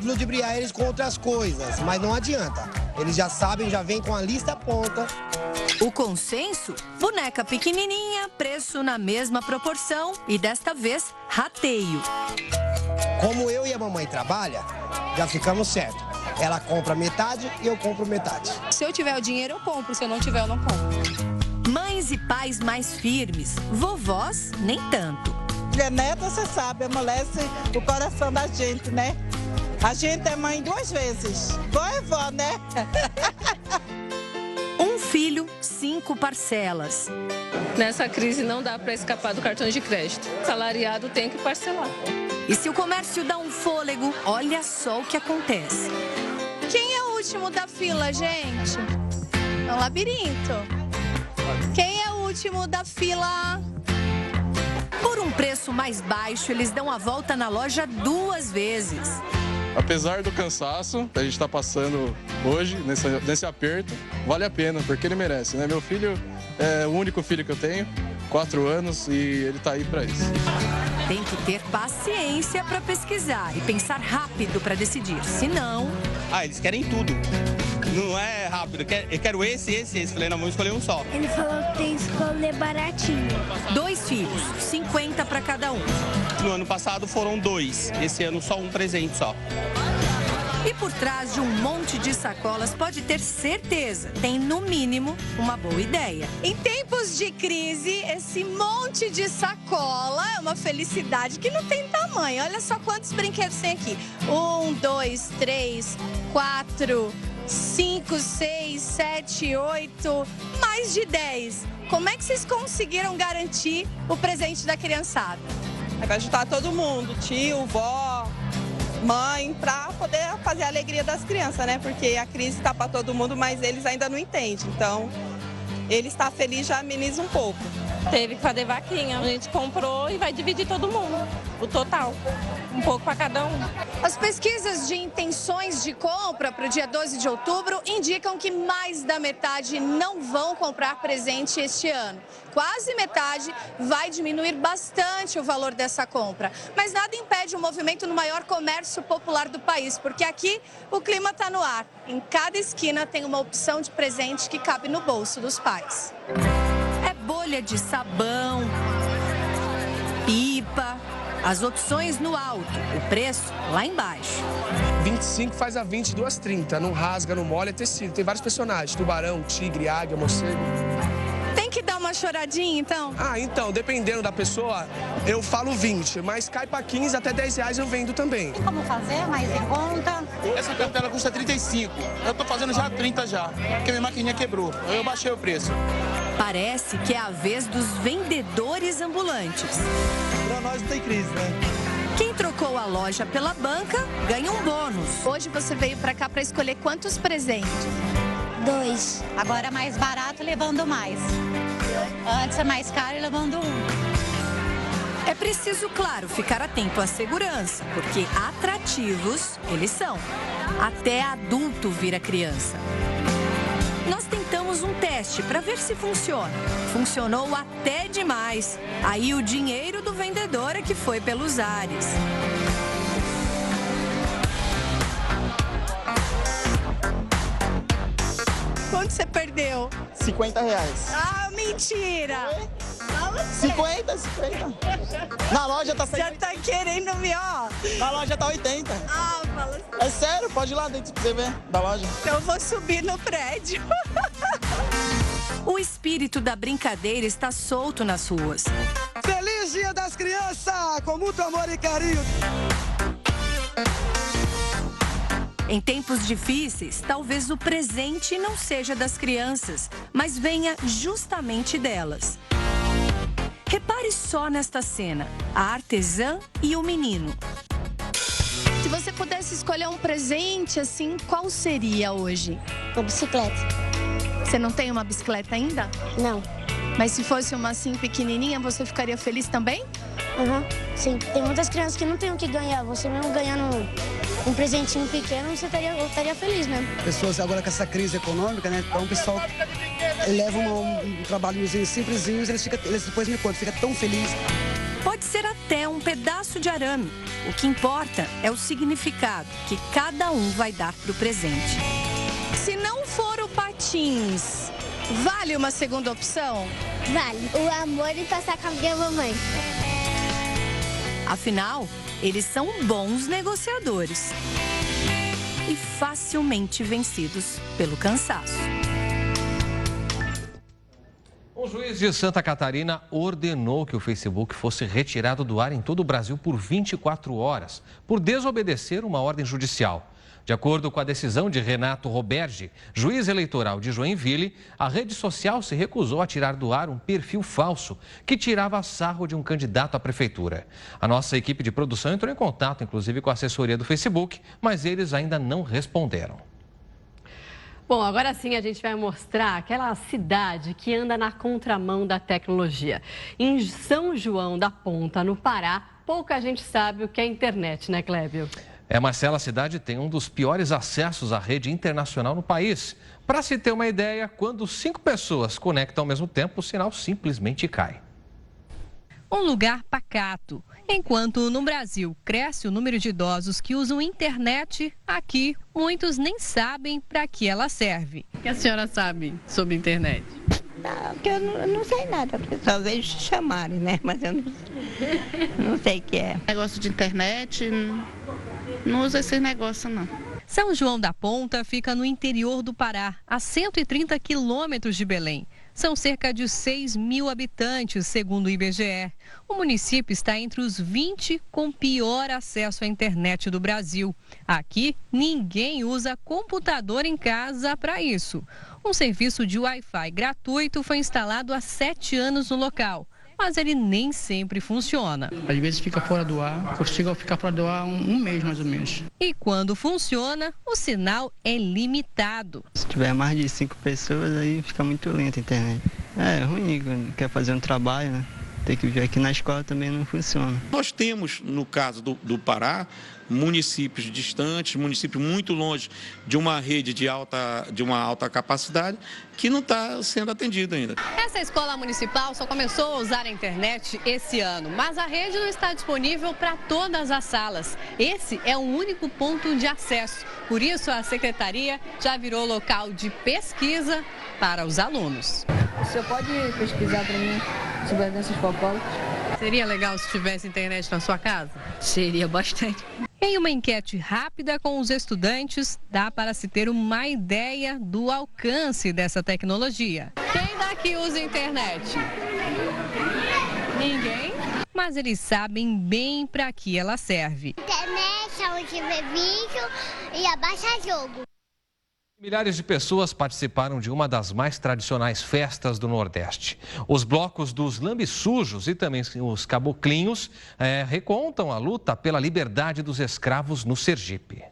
ludibriar eles com outras coisas, mas não adianta. Eles já sabem, já vêm com a lista pronta. O consenso? Boneca pequenininha, preço na mesma proporção e desta vez, rateio. Como eu e a mamãe trabalham, já ficamos certos. Ela compra metade e eu compro metade. Se eu tiver o dinheiro, eu compro. Se eu não tiver, eu não compro. Mães e pais mais firmes, vovós nem tanto. Filha neta, você sabe, amolece o coração da gente, né? A gente é mãe 2 vezes. Vó é vó, né? Um filho, 5 parcelas. Nessa crise não dá para escapar do cartão de crédito. Salariado tem que parcelar. E se o comércio dá um fôlego, olha só o que acontece. Quem é o último da fila, gente? É um labirinto. Quem é o último da fila? Por um preço mais baixo, eles dão a volta na loja 2 vezes. Apesar do cansaço que a gente está passando hoje, nesse aperto, vale a pena, porque ele merece, né? Meu filho é o único filho que eu tenho, 4 anos, e ele está aí para isso. Tem que ter paciência para pesquisar e pensar rápido para decidir, senão... eles querem tudo. Não é rápido, eu quero esse. Falei, não, vamos escolher um só. Ele falou que tem que escolher baratinho. 2 filhos, 50 para cada um. No ano passado foram 2, esse ano só um presente só. E por trás de um monte de sacolas, pode ter certeza, tem no mínimo uma boa ideia. Em tempos de crise, esse monte de sacola é uma felicidade que não tem tamanho. Olha só quantos brinquedos tem aqui. 1, 2, 3, 4, 5, 6, 7, 8, mais de 10. Como é que vocês conseguiram garantir o presente da criançada? Vai ajudar todo mundo, tio, vó, mãe, para poder fazer a alegria das crianças, né? Porque a crise está para todo mundo, mas eles ainda não entendem. Então, ele está feliz, já ameniza um pouco. Teve que fazer vaquinha. A gente comprou e vai dividir todo mundo, o total. Um pouco para cada um. As pesquisas de intenções de compra para o dia 12 de outubro indicam que mais da metade não vão comprar presente este ano. Quase metade vai diminuir bastante o valor dessa compra. Mas nada impede o movimento no maior comércio popular do país, porque aqui o clima está no ar. Em cada esquina tem uma opção de presente que cabe no bolso dos pais. É bolha de sabão, pipa, as opções no alto, o preço lá embaixo. 25 faz a 22,30, não rasga, não molha, é tecido. Tem vários personagens, tubarão, tigre, águia, morcego. Tem que dar uma choradinha, então? Então, dependendo da pessoa, eu falo 20, mas cai pra 15 até 10 reais eu vendo também. Tem como fazer mais em conta? Essa cartela custa 35, eu tô fazendo já 30 já, porque minha maquininha quebrou, eu baixei o preço. Parece que é a vez dos vendedores ambulantes. Pra nós não tem crise, né? Quem trocou a loja pela banca ganha um bônus. Hoje você veio pra cá pra escolher quantos presentes? 2. Agora mais barato, levando mais. Antes é mais caro, levando 1. É preciso, claro, ficar atento à segurança, porque atrativos eles são. Até adulto vira criança. Nós tentamos um teste para ver se funciona. Funcionou até demais. Aí o dinheiro do vendedor é que foi pelos ares. Quanto você perdeu? R$50. Ah, mentira! 50. Na loja tá 100. Já tá querendo me, ó. Na loja tá 80. Ah, fala assim. É sério, pode ir lá dentro pra você ver, da loja. Então eu vou subir no prédio. O espírito da brincadeira está solto nas ruas. Feliz Dia das Crianças, com muito amor e carinho. Em tempos difíceis, talvez o presente não seja das crianças, mas venha justamente delas. Repare só nesta cena, a artesã e o menino. Se você pudesse escolher um presente, assim, qual seria hoje? Uma bicicleta. Você não tem uma bicicleta ainda? Não. Mas se fosse uma assim pequenininha, você ficaria feliz também? Sim, tem muitas crianças que não têm o que ganhar. Você mesmo ganhando um presentinho pequeno, eu estaria feliz mesmo. Pessoas agora com essa crise econômica, né? Então o pessoal leva um trabalhozinho simplesinho, eles depois me contam, fica tão feliz. Pode ser até um pedaço de arame. O que importa é o significado que cada um vai dar para o presente. Se não for o patins, vale uma segunda opção? Vale. O amor e passar com a minha mamãe. Afinal, eles são bons negociadores e facilmente vencidos pelo cansaço. Um juiz de Santa Catarina ordenou que o Facebook fosse retirado do ar em todo o Brasil por 24 horas, por desobedecer uma ordem judicial. De acordo com a decisão de Renato Roberge, juiz eleitoral de Joinville, a rede social se recusou a tirar do ar um perfil falso que tirava sarro de um candidato à prefeitura. A nossa equipe de produção entrou em contato, inclusive, com a assessoria do Facebook, mas eles ainda não responderam. Bom, agora sim a gente vai mostrar aquela cidade que anda na contramão da tecnologia. Em São João da Ponta, no Pará, pouca gente sabe o que é internet, né, Clébio? Marcela, a cidade tem um dos piores acessos à rede internacional no país. Para se ter uma ideia, quando 5 pessoas conectam ao mesmo tempo, o sinal simplesmente cai. Um lugar pacato. Enquanto no Brasil cresce o número de idosos que usam internet, aqui muitos nem sabem para que ela serve. O que a senhora sabe sobre internet? Não, porque eu não sei nada, porque só vejo chamarem, né? Mas eu não sei o que é. Negócio de internet, não uso esse negócio, não. São João da Ponta fica no interior do Pará, a 130 quilômetros de Belém. São cerca de 6 mil habitantes, segundo o IBGE. O município está entre os 20 com pior acesso à internet do Brasil. Aqui, ninguém usa computador em casa para isso. Um serviço de Wi-Fi gratuito foi instalado há 7 anos no local, mas ele nem sempre funciona. Às vezes fica fora do ar, chega a ficar fora do ar um mês mais ou menos. E quando funciona, o sinal é limitado. Se tiver mais de 5 pessoas, aí fica muito lenta a internet. É ruim, quando quer fazer um trabalho, né? Tem que ver aqui na escola também não funciona. Nós temos, no caso do Pará, municípios distantes, municípios muito longe de uma rede de uma alta capacidade que não está sendo atendido ainda. Essa escola municipal só começou a usar a internet esse ano, mas a rede não está disponível para todas as salas. Esse é o único ponto de acesso. Por isso, a secretaria já virou local de pesquisa para os alunos. O senhor pode pesquisar para mim sobre essas propostas? Seria legal se tivesse internet na sua casa? Seria bastante. Em uma enquete rápida com os estudantes, dá para se ter uma ideia do alcance dessa tecnologia. Quem daqui usa internet? Ninguém? Mas eles sabem bem para que ela serve. Internet, aonde vê vídeo e abaixa jogo. Milhares de pessoas participaram de uma das mais tradicionais festas do Nordeste. Os blocos dos lambe-sujos e também os caboclinhos recontam a luta pela liberdade dos escravos no Sergipe.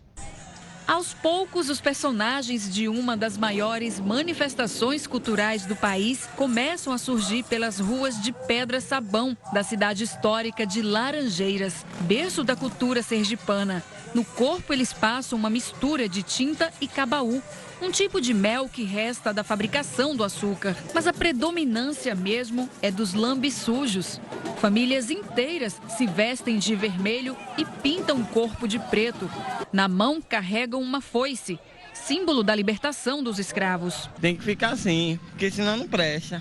Aos poucos, os personagens de uma das maiores manifestações culturais do país começam a surgir pelas ruas de Pedra Sabão, da cidade histórica de Laranjeiras, berço da cultura sergipana. No corpo, eles passam uma mistura de tinta e cabaú, um tipo de mel que resta da fabricação do açúcar. Mas a predominância mesmo é dos lambissujos. Famílias inteiras se vestem de vermelho e pintam o corpo de preto. Na mão carregam uma foice, símbolo da libertação dos escravos. Tem que ficar assim, porque senão não presta.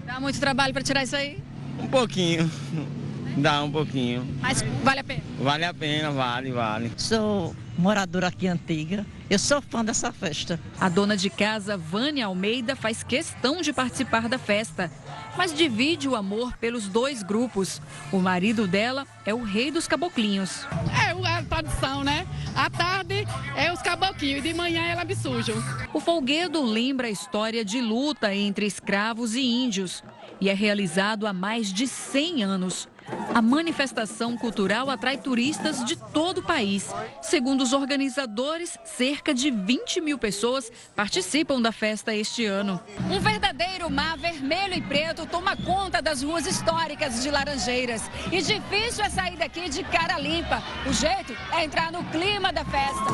Dá muito trabalho para tirar isso aí? Um pouquinho. Dá um pouquinho. Mas vale a pena? Vale a pena, vale. Sou moradora aqui antiga. Eu sou fã dessa festa. A dona de casa, Vânia Almeida, faz questão de participar da festa, mas divide o amor pelos dois grupos. O marido dela é o rei dos caboclinhos. É a tradição, né? À tarde é os caboclinhos e de manhã é lambissujo. O folguedo lembra a história de luta entre escravos e índios e é realizado há mais de 100 anos. A manifestação cultural atrai turistas de todo o país. Segundo os organizadores, cerca de 20 mil pessoas participam da festa este ano. Um verdadeiro mar vermelho e preto toma conta das ruas históricas de Laranjeiras. E difícil é sair daqui de cara limpa. O jeito é entrar no clima da festa.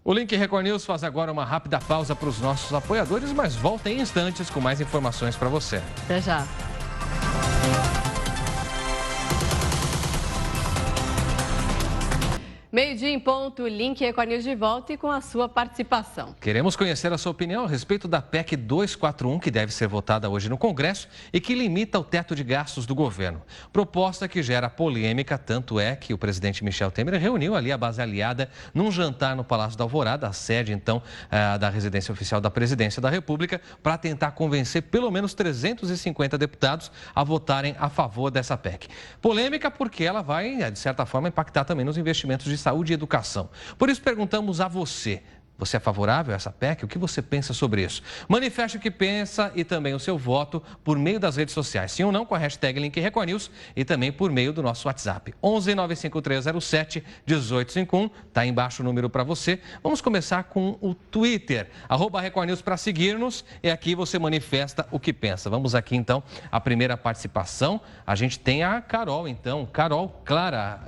O Link Record News faz agora uma rápida pausa para os nossos apoiadores, mas volta em instantes com mais informações para você. Até já. Meio-dia em ponto, Link Record News de volta e com a sua participação. Queremos conhecer a sua opinião a respeito da PEC 241, que deve ser votada hoje no Congresso e que limita o teto de gastos do governo. Proposta que gera polêmica, tanto é que o presidente Michel Temer reuniu ali a base aliada num jantar no Palácio da Alvorada, a sede então da residência oficial da Presidência da República, para tentar convencer pelo menos 350 deputados a votarem a favor dessa PEC. Polêmica porque ela vai, de certa forma, impactar também nos investimentos de saúde e educação. Por isso perguntamos a você. Você é favorável a essa PEC? O que você pensa sobre isso? Manifeste o que pensa e também o seu voto por meio das redes sociais. Sim ou não com a hashtag Link Record News e também por meio do nosso WhatsApp. 11 95307 1851. Está embaixo o número para você. Vamos começar com o Twitter. @Record News para seguir-nos. E aqui você manifesta o que pensa. Vamos aqui então a primeira participação. A gente tem a Carol então. Carol Clara,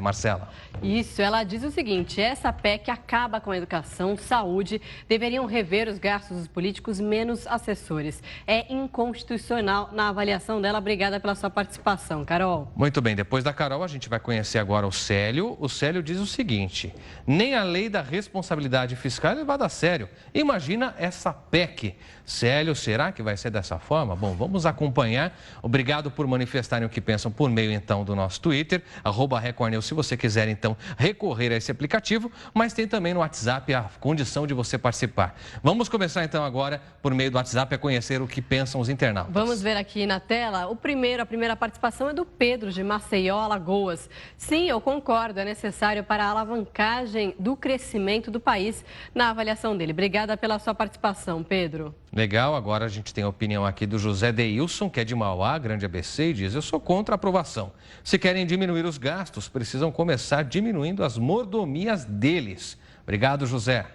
Marcela. Isso, ela diz o seguinte: essa PEC acaba com a educação, saúde, deveriam rever os gastos dos políticos, menos assessores. É inconstitucional na avaliação dela. Obrigada pela sua participação, Carol. Muito bem, depois da Carol a gente vai conhecer agora o Célio. O Célio diz o seguinte: nem a lei da responsabilidade fiscal é levada a sério. Imagina essa PEC. Célio, será que vai ser dessa forma? Bom, vamos acompanhar. Obrigado por manifestarem o que pensam por meio então do nosso Twitter, @Record News, se você quiser então recorrer a esse aplicativo, mas tem também no WhatsApp a condição de você participar. Vamos começar então agora por meio do WhatsApp a conhecer o que pensam os internautas. Vamos ver aqui na tela. A primeira participação é do Pedro, de Maceió, Alagoas. Sim, eu concordo, é necessário para a alavancagem do crescimento do país, na avaliação dele. Obrigada pela sua participação, Pedro. Legal, agora a gente tem a opinião aqui do José Deilson, que é de Mauá, Grande ABC, e diz: eu sou contra a aprovação. Se querem diminuir os gastos, precisam começar diminuindo as mordomias deles. Obrigado, José.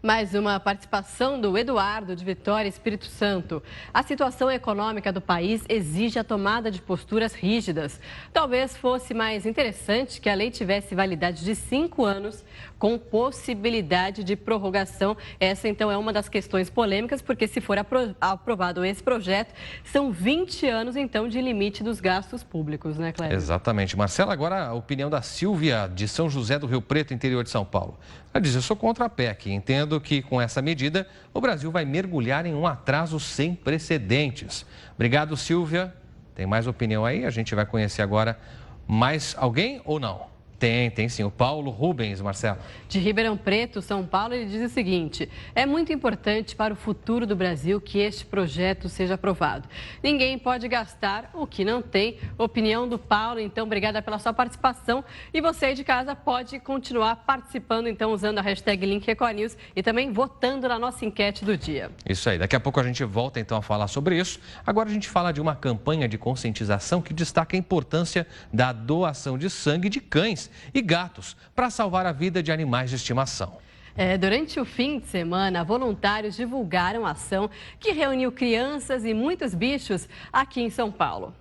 Mais uma participação do Eduardo, de Vitória, Espírito Santo. A situação econômica do país exige a tomada de posturas rígidas. Talvez fosse mais interessante que a lei tivesse validade de 5 anos, com possibilidade de prorrogação. Essa, então, é uma das questões polêmicas, porque se for aprovado esse projeto, são 20 anos, então, de limite dos gastos públicos, né, Cléber? Exatamente. Marcela, agora a opinião da Silvia, de São José do Rio Preto, interior de São Paulo. Ela diz: eu sou contra a PEC. Entendo que com essa medida o Brasil vai mergulhar em um atraso sem precedentes. Obrigado, Silvia. Tem mais opinião aí? A gente vai conhecer agora mais alguém ou não? Tem sim. O Paulo Rubens, Marcelo. De Ribeirão Preto, São Paulo, ele diz o seguinte: é muito importante para o futuro do Brasil que este projeto seja aprovado. Ninguém pode gastar o que não tem. Opinião do Paulo. Então, obrigada pela sua participação. E você aí de casa pode continuar participando, então, usando a hashtag Link Record News e também votando na nossa enquete do dia. Isso aí. Daqui a pouco a gente volta, então, a falar sobre isso. Agora a gente fala de uma campanha de conscientização que destaca a importância da doação de sangue de cães e gatos para salvar a vida de animais de estimação. Durante o fim de semana, voluntários divulgaram a ação que reuniu crianças e muitos bichos aqui em São Paulo.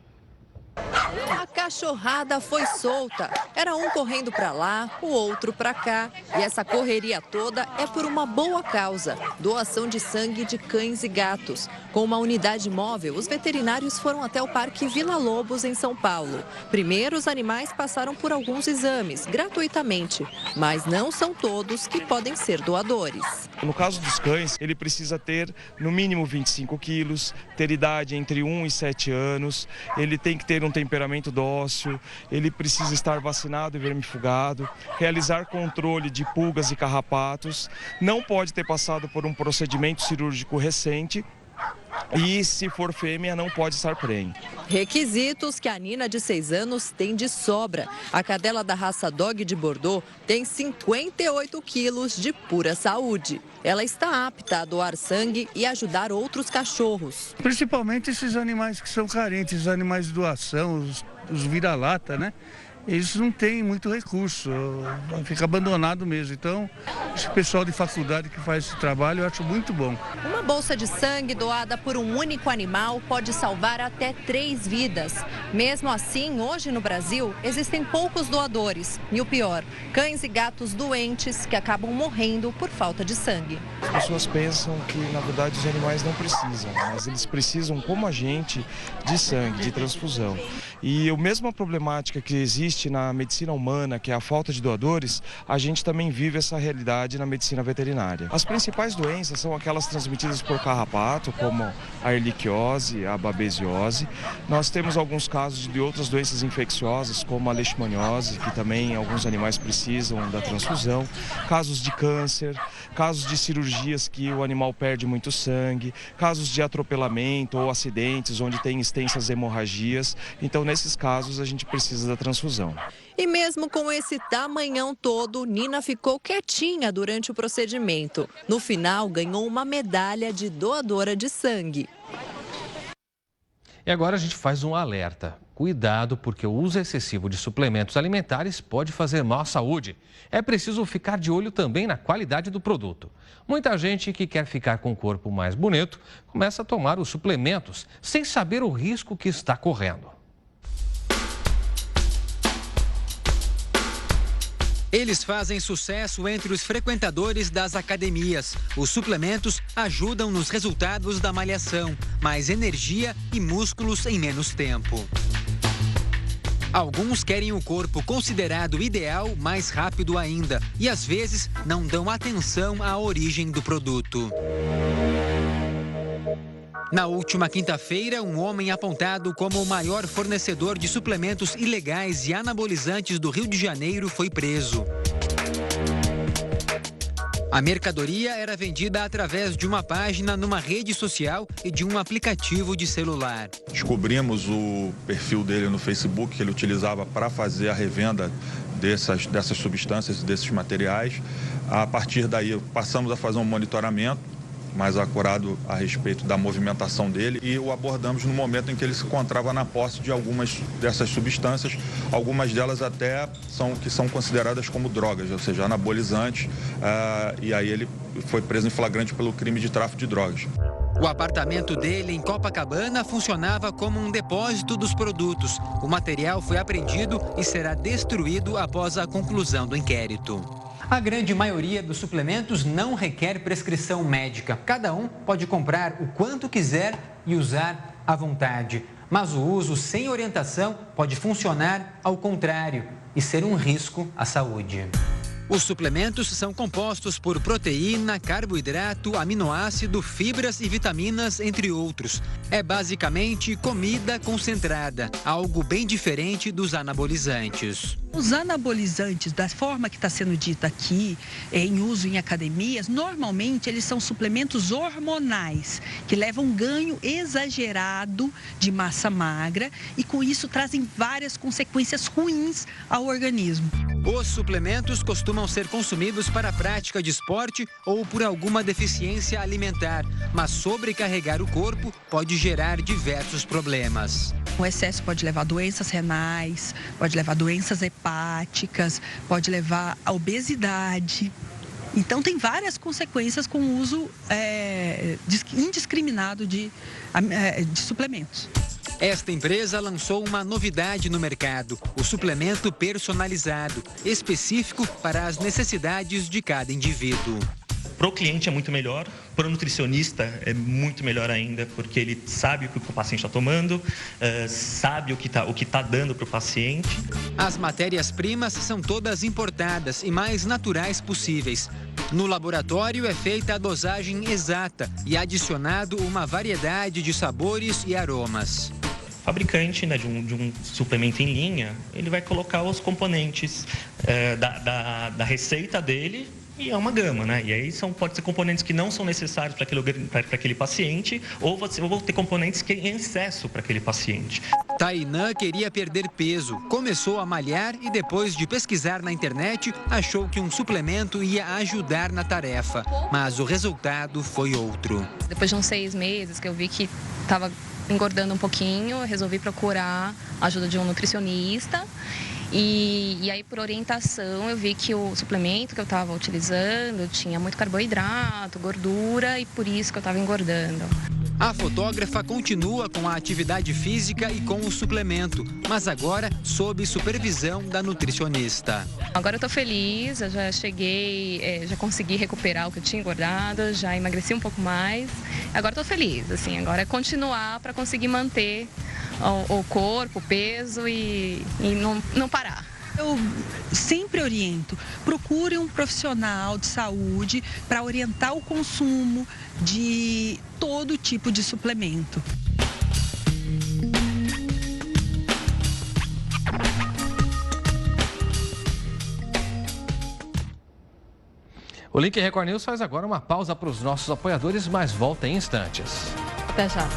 cachorrada foi solta. Era um correndo para lá, o outro para cá. E essa correria toda é por uma boa causa: doação de sangue de cães e gatos. Com uma unidade móvel, os veterinários foram até o Parque Vila Lobos, em São Paulo. Primeiro, os animais passaram por alguns exames, gratuitamente. Mas não são todos que podem ser doadores. No caso dos cães, ele precisa ter no mínimo 25 quilos, ter idade entre 1 e 7 anos, ele tem que ter um temperamento dócil, ele precisa estar vacinado e vermifugado, realizar controle de pulgas e carrapatos, não pode ter passado por um procedimento cirúrgico recente. E, se for fêmea, não pode estar prenhe. Requisitos que a Nina, de 6 anos, tem de sobra. A cadela da raça Dog de Bordeaux tem 58 quilos de pura saúde. Ela está apta a doar sangue e ajudar outros cachorros. Principalmente esses animais que são carentes, os animais de doação, os vira-lata, né? Eles não têm muito recurso, fica abandonado mesmo. Então, esse pessoal de faculdade que faz esse trabalho, eu acho muito bom. Uma bolsa de sangue doada por um único animal pode salvar até 3 vidas. Mesmo assim, hoje no Brasil, existem poucos doadores. E o pior, cães e gatos doentes que acabam morrendo por falta de sangue. As pessoas pensam que, na verdade, os animais não precisam, mas eles precisam, como a gente, de sangue, de transfusão. E a mesma problemática que existe na medicina humana, que é a falta de doadores, a gente também vive essa realidade na medicina veterinária. As principais doenças são aquelas transmitidas por carrapato, como a erliquiose, a babesiose. Nós temos alguns casos de outras doenças infecciosas, como a leishmaniose, que também alguns animais precisam da transfusão. Casos de câncer, casos de cirurgias que o animal perde muito sangue, casos de atropelamento ou acidentes onde tem extensas hemorragias. Então, nesses casos, a gente precisa da transfusão. E mesmo com esse tamanhão todo, Nina ficou quietinha durante o procedimento. No final, ganhou uma medalha de doadora de sangue. E agora a gente faz um alerta. Cuidado, porque o uso excessivo de suplementos alimentares pode fazer mal à saúde. É preciso ficar de olho também na qualidade do produto. Muita gente que quer ficar com o corpo mais bonito começa a tomar os suplementos sem saber o risco que está correndo. Eles fazem sucesso entre os frequentadores das academias. Os suplementos ajudam nos resultados da malhação, mais energia e músculos em menos tempo. Alguns querem o corpo considerado ideal mais rápido ainda e às vezes não dão atenção à origem do produto. Na última quinta-feira, um homem apontado como o maior fornecedor de suplementos ilegais e anabolizantes do Rio de Janeiro foi preso. A mercadoria era vendida através de uma página numa rede social e de um aplicativo de celular. Descobrimos o perfil dele no Facebook que ele utilizava para fazer a revenda dessas substâncias, desses materiais. A partir daí, passamos a fazer um monitoramento mais acurado a respeito da movimentação dele e o abordamos no momento em que ele se encontrava na posse de algumas dessas substâncias, algumas delas até são consideradas como drogas, ou seja, anabolizantes, e aí ele foi preso em flagrante pelo crime de tráfico de drogas. O apartamento dele em Copacabana funcionava como um depósito dos produtos. O material foi apreendido e será destruído após a conclusão do inquérito. A grande maioria dos suplementos não requer prescrição médica. Cada um pode comprar o quanto quiser e usar à vontade. Mas o uso sem orientação pode funcionar ao contrário e ser um risco à saúde. Os suplementos são compostos por proteína, carboidrato, aminoácido, fibras e vitaminas, entre outros. É basicamente comida concentrada, algo bem diferente dos anabolizantes. Os anabolizantes, da forma que está sendo dita aqui, em uso em academias, normalmente eles são suplementos hormonais, que levam um ganho exagerado de massa magra e com isso trazem várias consequências ruins ao organismo. Os suplementos costumam ser consumidos para a prática de esporte ou por alguma deficiência alimentar, mas sobrecarregar o corpo pode gerar diversos problemas. O excesso pode levar a doenças renais, pode levar a doenças hepáticas, pode levar a obesidade. Então, tem várias consequências com o uso indiscriminado de suplementos. Esta empresa lançou uma novidade no mercado, o suplemento personalizado, específico para as necessidades de cada indivíduo. Para o cliente é muito melhor, para o nutricionista é muito melhor ainda, porque ele sabe o que o paciente está tomando, sabe o que tá dando para o paciente. As matérias-primas são todas importadas e mais naturais possíveis. No laboratório é feita a dosagem exata e adicionado uma variedade de sabores e aromas. O fabricante, né, de um suplemento em linha, ele vai colocar os componentes da receita dele. E é uma gama, né? E aí pode ser componentes que não são necessários para aquele paciente, ou vou ter componentes que em excesso para aquele paciente. Tainã queria perder peso, começou a malhar e depois de pesquisar na internet, achou que um suplemento ia ajudar na tarefa. Mas o resultado foi outro. Depois de uns 6 meses que eu vi que estava engordando um pouquinho, eu resolvi procurar a ajuda de um nutricionista. E aí, por orientação, eu vi que o suplemento que eu estava utilizando tinha muito carboidrato, gordura, e por isso que eu estava engordando. A fotógrafa continua com a atividade física e com o suplemento, mas agora sob supervisão da nutricionista. Agora eu estou feliz, eu já cheguei, já consegui recuperar o que eu tinha engordado, já emagreci um pouco mais. Agora estou feliz, assim, agora é continuar para conseguir manter o corpo, o peso e não parar. Eu sempre oriento, procure um profissional de saúde para orientar o consumo de todo tipo de suplemento. O Link Record News faz agora uma pausa para os nossos apoiadores, mas volta em instantes. Até já.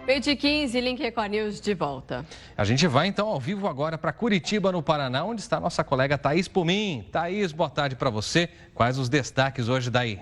Meio de 15, Link Record News de volta. A gente vai então ao vivo agora para Curitiba, no Paraná, onde está nossa colega Thaís Pumin. Thaís, boa tarde para você. Quais os destaques hoje daí?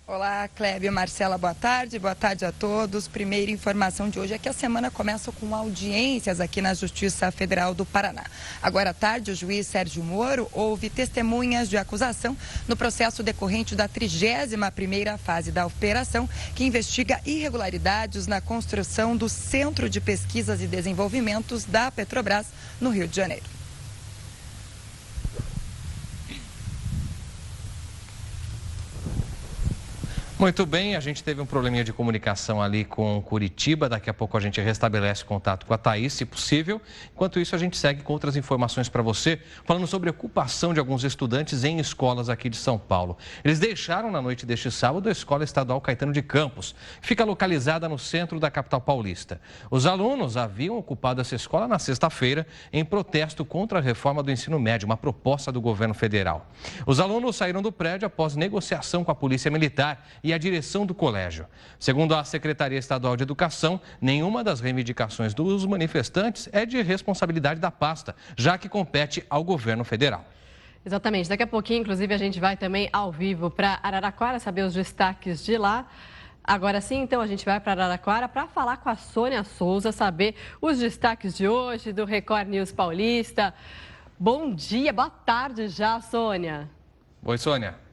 Olá, Clébia, Marcela, boa tarde a todos. Primeira informação de hoje é que a semana começa com audiências aqui na Justiça Federal do Paraná. Agora à tarde, o juiz Sérgio Moro ouve testemunhas de acusação no processo decorrente da 31ª fase da operação, que investiga irregularidades na construção do Centro de Pesquisas e Desenvolvimentos da Petrobras, no Rio de Janeiro. Muito bem, a gente teve um probleminha de comunicação ali com Curitiba. Daqui a pouco a gente restabelece contato com a Thaís, se possível. Enquanto isso, a gente segue com outras informações para você, falando sobre a ocupação de alguns estudantes em escolas aqui de São Paulo. Eles deixaram na noite deste sábado a Escola Estadual Caetano de Campos, que fica localizada no centro da capital paulista. Os alunos haviam ocupado essa escola na sexta-feira em protesto contra a reforma do ensino médio, uma proposta do governo federal. Os alunos saíram do prédio após negociação com a Polícia Militar e a direção do colégio. Segundo a Secretaria Estadual de Educação, nenhuma das reivindicações dos manifestantes é de responsabilidade da pasta, já que compete ao governo federal. Exatamente. Daqui a pouquinho, inclusive, a gente vai também ao vivo para Araraquara, saber os destaques de lá. Agora sim, então, a gente vai para Araraquara para falar com a Sônia Souza, saber os destaques de hoje do Record News Paulista. Bom dia, boa tarde já, Sônia. Oi, Sônia.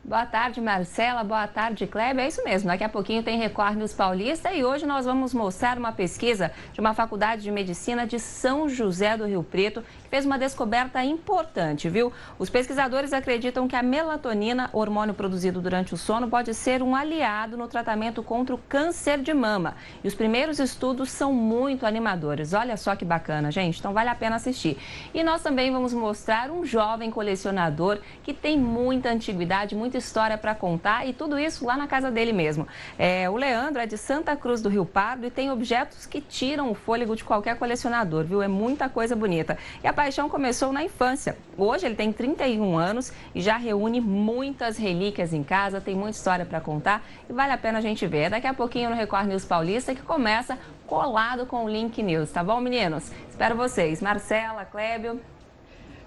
Boa tarde, Marcela. Boa tarde, Kleber. É isso mesmo, daqui a pouquinho tem Record News Paulista e hoje nós vamos mostrar uma pesquisa de uma faculdade de medicina de São José do Rio Preto, que fez uma descoberta importante, viu? Os pesquisadores acreditam que a melatonina, hormônio produzido durante o sono, pode ser um aliado no tratamento contra o câncer de mama. E os primeiros estudos são muito animadores. Olha só que bacana, gente. Então vale a pena assistir. E nós também vamos mostrar um jovem colecionador que tem muita antiguidade, muita história para contar e tudo isso lá na casa dele mesmo. O Leandro é de Santa Cruz do Rio Pardo e tem objetos que tiram o fôlego de qualquer colecionador, viu? É muita coisa bonita. E a paixão começou na infância. Hoje ele tem 31 anos e já reúne muitas relíquias em casa, tem muita história para contar e vale a pena a gente ver. Daqui a pouquinho no Record News Paulista, que começa colado com o Link News, tá bom, meninos? Espero vocês. Marcela, Clébio.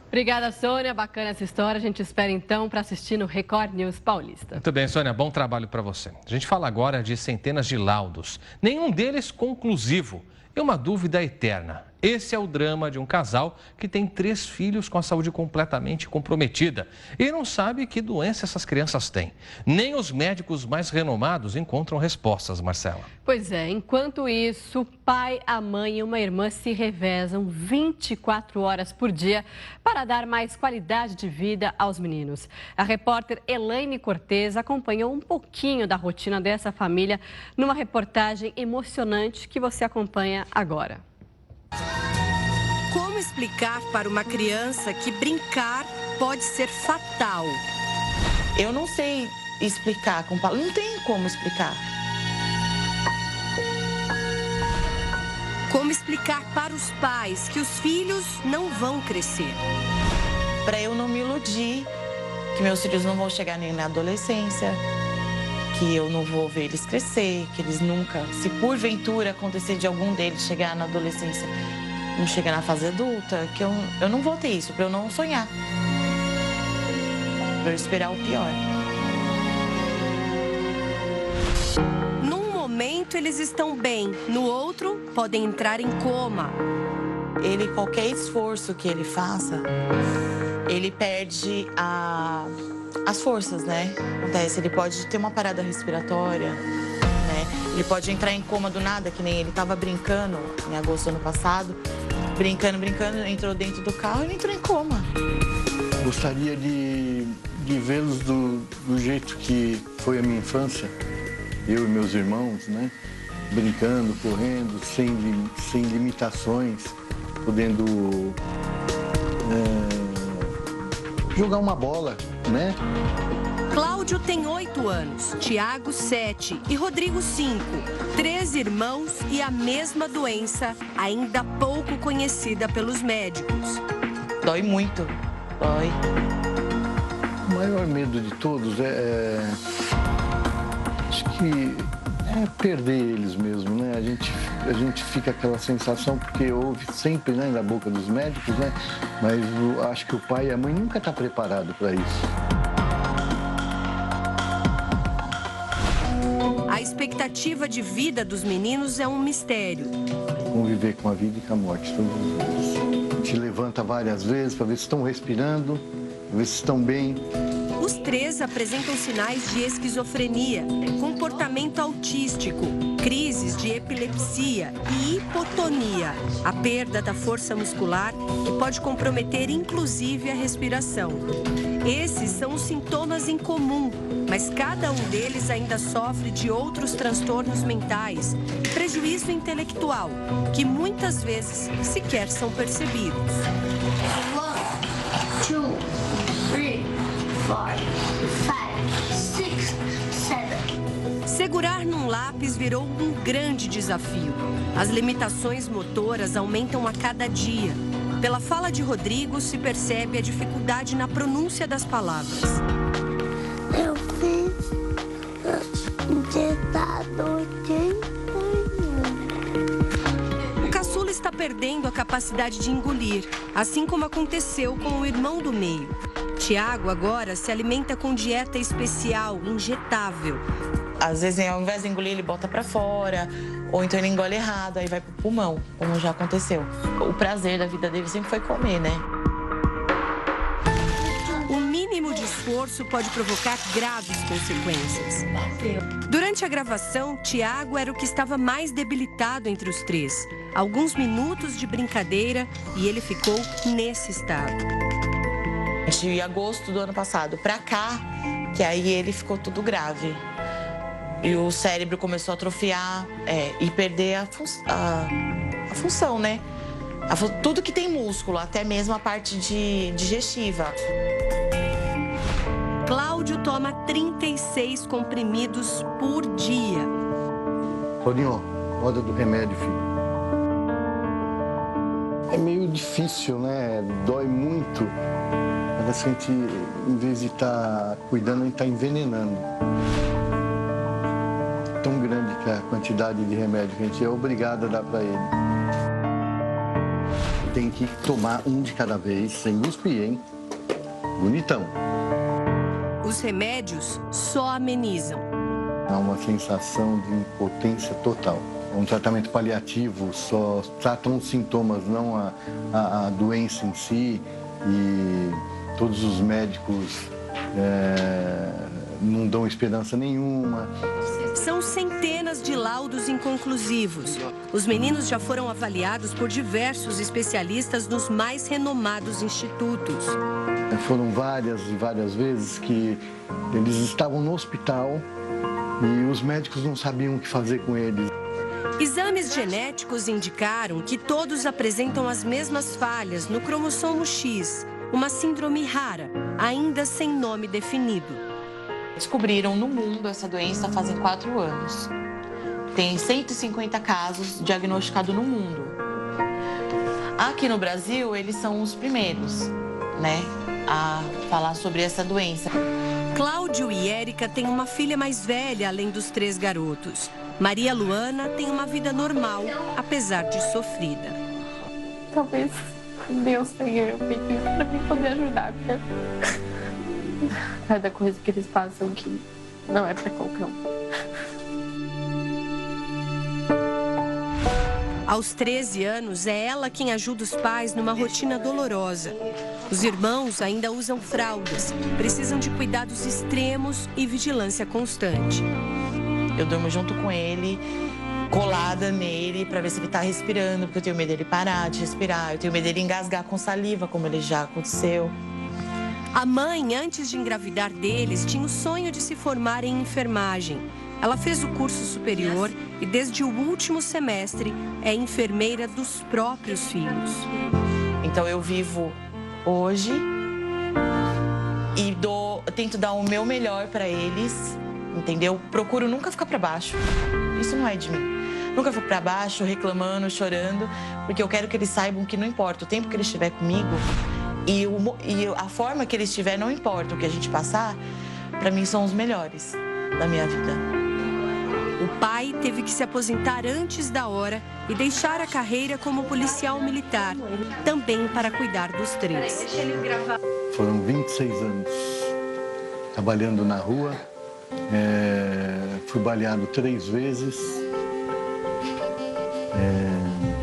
Obrigada, Sônia. Bacana essa história. A gente espera, então, para assistir no Record News Paulista. Muito bem, Sônia. Bom trabalho para você. A gente fala agora de centenas de laudos. Nenhum deles conclusivo. E uma dúvida eterna. Esse é o drama de um casal que tem 3 filhos com a saúde completamente comprometida e não sabe que doença essas crianças têm. Nem os médicos mais renomados encontram respostas, Marcela. Pois é, enquanto isso, o pai, a mãe e uma irmã se revezam 24 horas por dia para dar mais qualidade de vida aos meninos. A repórter Elaine Cortez acompanhou um pouquinho da rotina dessa família numa reportagem emocionante que você acompanha agora. Como explicar para uma criança que brincar pode ser fatal? Eu não sei explicar com palavras, não tem como explicar. Como explicar para os pais que os filhos não vão crescer? Para eu não me iludir, que meus filhos não vão chegar nem na adolescência, que eu não vou ver eles crescer, que eles nunca, se porventura acontecer de algum deles chegar na adolescência, não chegar na fase adulta, que eu não vou ter isso, para eu não sonhar, para eu esperar o pior. Num momento eles estão bem, no outro podem entrar em coma. Qualquer esforço que ele faça, ele perde as forças, né? Acontece, ele pode ter uma parada respiratória, né? Ele pode entrar em coma do nada, que nem ele estava brincando em agosto do ano passado, brincando, entrou dentro do carro e ele entrou em coma. Gostaria de vê-los do jeito que foi a minha infância, eu e meus irmãos, né? Brincando, correndo, sem limitações, podendo jogar uma bola, né? Cláudio tem 8 anos, Tiago 7 e Rodrigo 5. 3 irmãos e a mesma doença, ainda pouco conhecida pelos médicos. Dói muito, dói. O maior medo de todos acho que é perder eles mesmo, né? A gente fica aquela sensação, porque ouve sempre, né, na boca dos médicos, né? Mas acho que o pai e a mãe nunca estão preparados para isso. A expectativa de vida dos meninos é um mistério. Conviver com a vida e com a morte todos os dias. Te levanta várias vezes para ver se estão respirando, para ver se estão bem. Os 3 apresentam sinais de esquizofrenia, comportamento autístico, crises de epilepsia e hipotonia, a perda da força muscular que pode comprometer inclusive a respiração. Esses são os sintomas em comum, mas cada um deles ainda sofre de outros transtornos mentais e prejuízo intelectual, que muitas vezes sequer são percebidos. 1, 2, 3, 4, 5, 6, 7. Segurar num lápis virou um grande desafio. As limitações motoras aumentam a cada dia. Pela fala de Rodrigo, se percebe a dificuldade na pronúncia das palavras. Eu fiz ditado 81. O caçula está perdendo a capacidade de engolir, assim como aconteceu com o irmão do meio. Tiago agora se alimenta com dieta especial, injetável. Às vezes, ao invés de engolir, ele bota pra fora, ou então ele engole errado, aí vai pro pulmão, como já aconteceu. O prazer da vida dele sempre foi comer, né? O mínimo de esforço pode provocar graves consequências. Durante a gravação, Tiago era o que estava mais debilitado entre os 3. Alguns minutos de brincadeira e ele ficou nesse estado. De agosto do ano passado pra cá, que aí ele ficou tudo grave. E o cérebro começou a atrofiar e perder a função, né? Tudo que tem músculo, até mesmo a parte digestiva. Cláudio toma 36 comprimidos por dia. Toninho, roda do remédio, filho. É meio difícil, né? Dói muito. Mas a gente, em vez de estar cuidando, a gente está envenenando. Tão grande que a quantidade de remédio que a gente é obrigado a dar para ele. Tem que tomar um de cada vez, sem cuspir, hein? Bonitão. Os remédios só amenizam. Há uma sensação de impotência total. um tratamento paliativo, só tratam os sintomas, não a doença em si, e todos os médicos não dão esperança nenhuma. São centenas de laudos inconclusivos. Os meninos já foram avaliados por diversos especialistas nos mais renomados institutos. Foram várias e várias vezes que eles estavam no hospital e os médicos não sabiam o que fazer com eles. Exames genéticos indicaram que todos apresentam as mesmas falhas no cromossomo X, uma síndrome rara, ainda sem nome definido. Descobriram no mundo essa doença fazem 4 anos. Tem 150 casos diagnosticados no mundo. Aqui no Brasil, eles são os primeiros, a falar sobre essa doença. Cláudio e Érica têm uma filha mais velha, além dos 3 garotos. Maria Luana tem uma vida normal, apesar de sofrida. Talvez Deus tenha feito isso para mim poder ajudar, porque cada coisa que eles passam que não é para qualquer um. Aos 13 anos, é ela quem ajuda os pais numa rotina dolorosa. Os irmãos ainda usam fraldas, precisam de cuidados extremos e vigilância constante. Eu durmo junto com ele, colada nele, para ver se ele está respirando, porque eu tenho medo dele parar de respirar, eu tenho medo dele engasgar com saliva, como ele já aconteceu. A mãe, antes de engravidar deles, tinha o sonho de se formar em enfermagem. Ela fez o curso superior e, desde o último semestre, é enfermeira dos próprios filhos. Então, eu vivo hoje e tento dar o meu melhor para eles, entendeu? Procuro nunca ficar para baixo. Isso não é de mim. Nunca fico para baixo, reclamando, chorando, porque eu quero que eles saibam que não importa o tempo que ele estiver comigo e a forma que ele estiver, não importa o que a gente passar, para mim são os melhores da minha vida. O pai teve que se aposentar antes da hora e deixar a carreira como policial militar, também para cuidar dos 3. Foram 26 anos trabalhando na rua, fui baleado 3 vezes,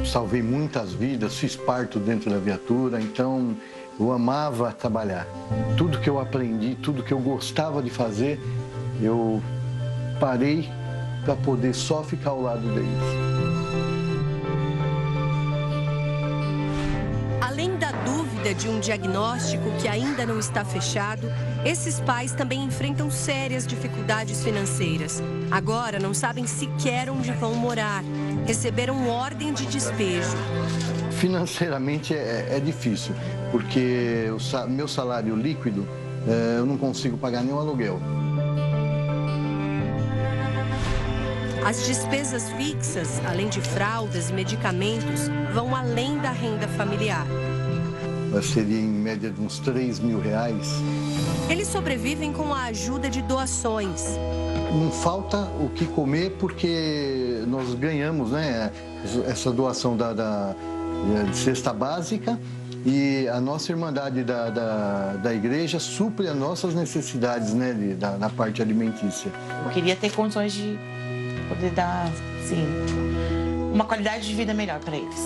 salvei muitas vidas, fiz parto dentro da viatura, então eu amava trabalhar. Tudo que eu aprendi, tudo que eu gostava de fazer, eu parei para poder só ficar ao lado deles. Além da dúvida de um diagnóstico que ainda não está fechado, esses pais também enfrentam sérias dificuldades financeiras. Agora não sabem sequer onde vão morar. Receberam ordem de despejo. Financeiramente é difícil, porque o meu salário líquido, eu não consigo pagar nenhum aluguel. As despesas fixas, além de fraldas e medicamentos, vão além da renda familiar. Seria em média de uns R$3.000. Eles sobrevivem com a ajuda de doações. Não falta o que comer porque nós ganhamos, essa doação de cesta básica e a nossa irmandade da igreja supre as nossas necessidades, na parte alimentícia. Eu queria ter condições de poder dar, sim, uma qualidade de vida melhor para eles.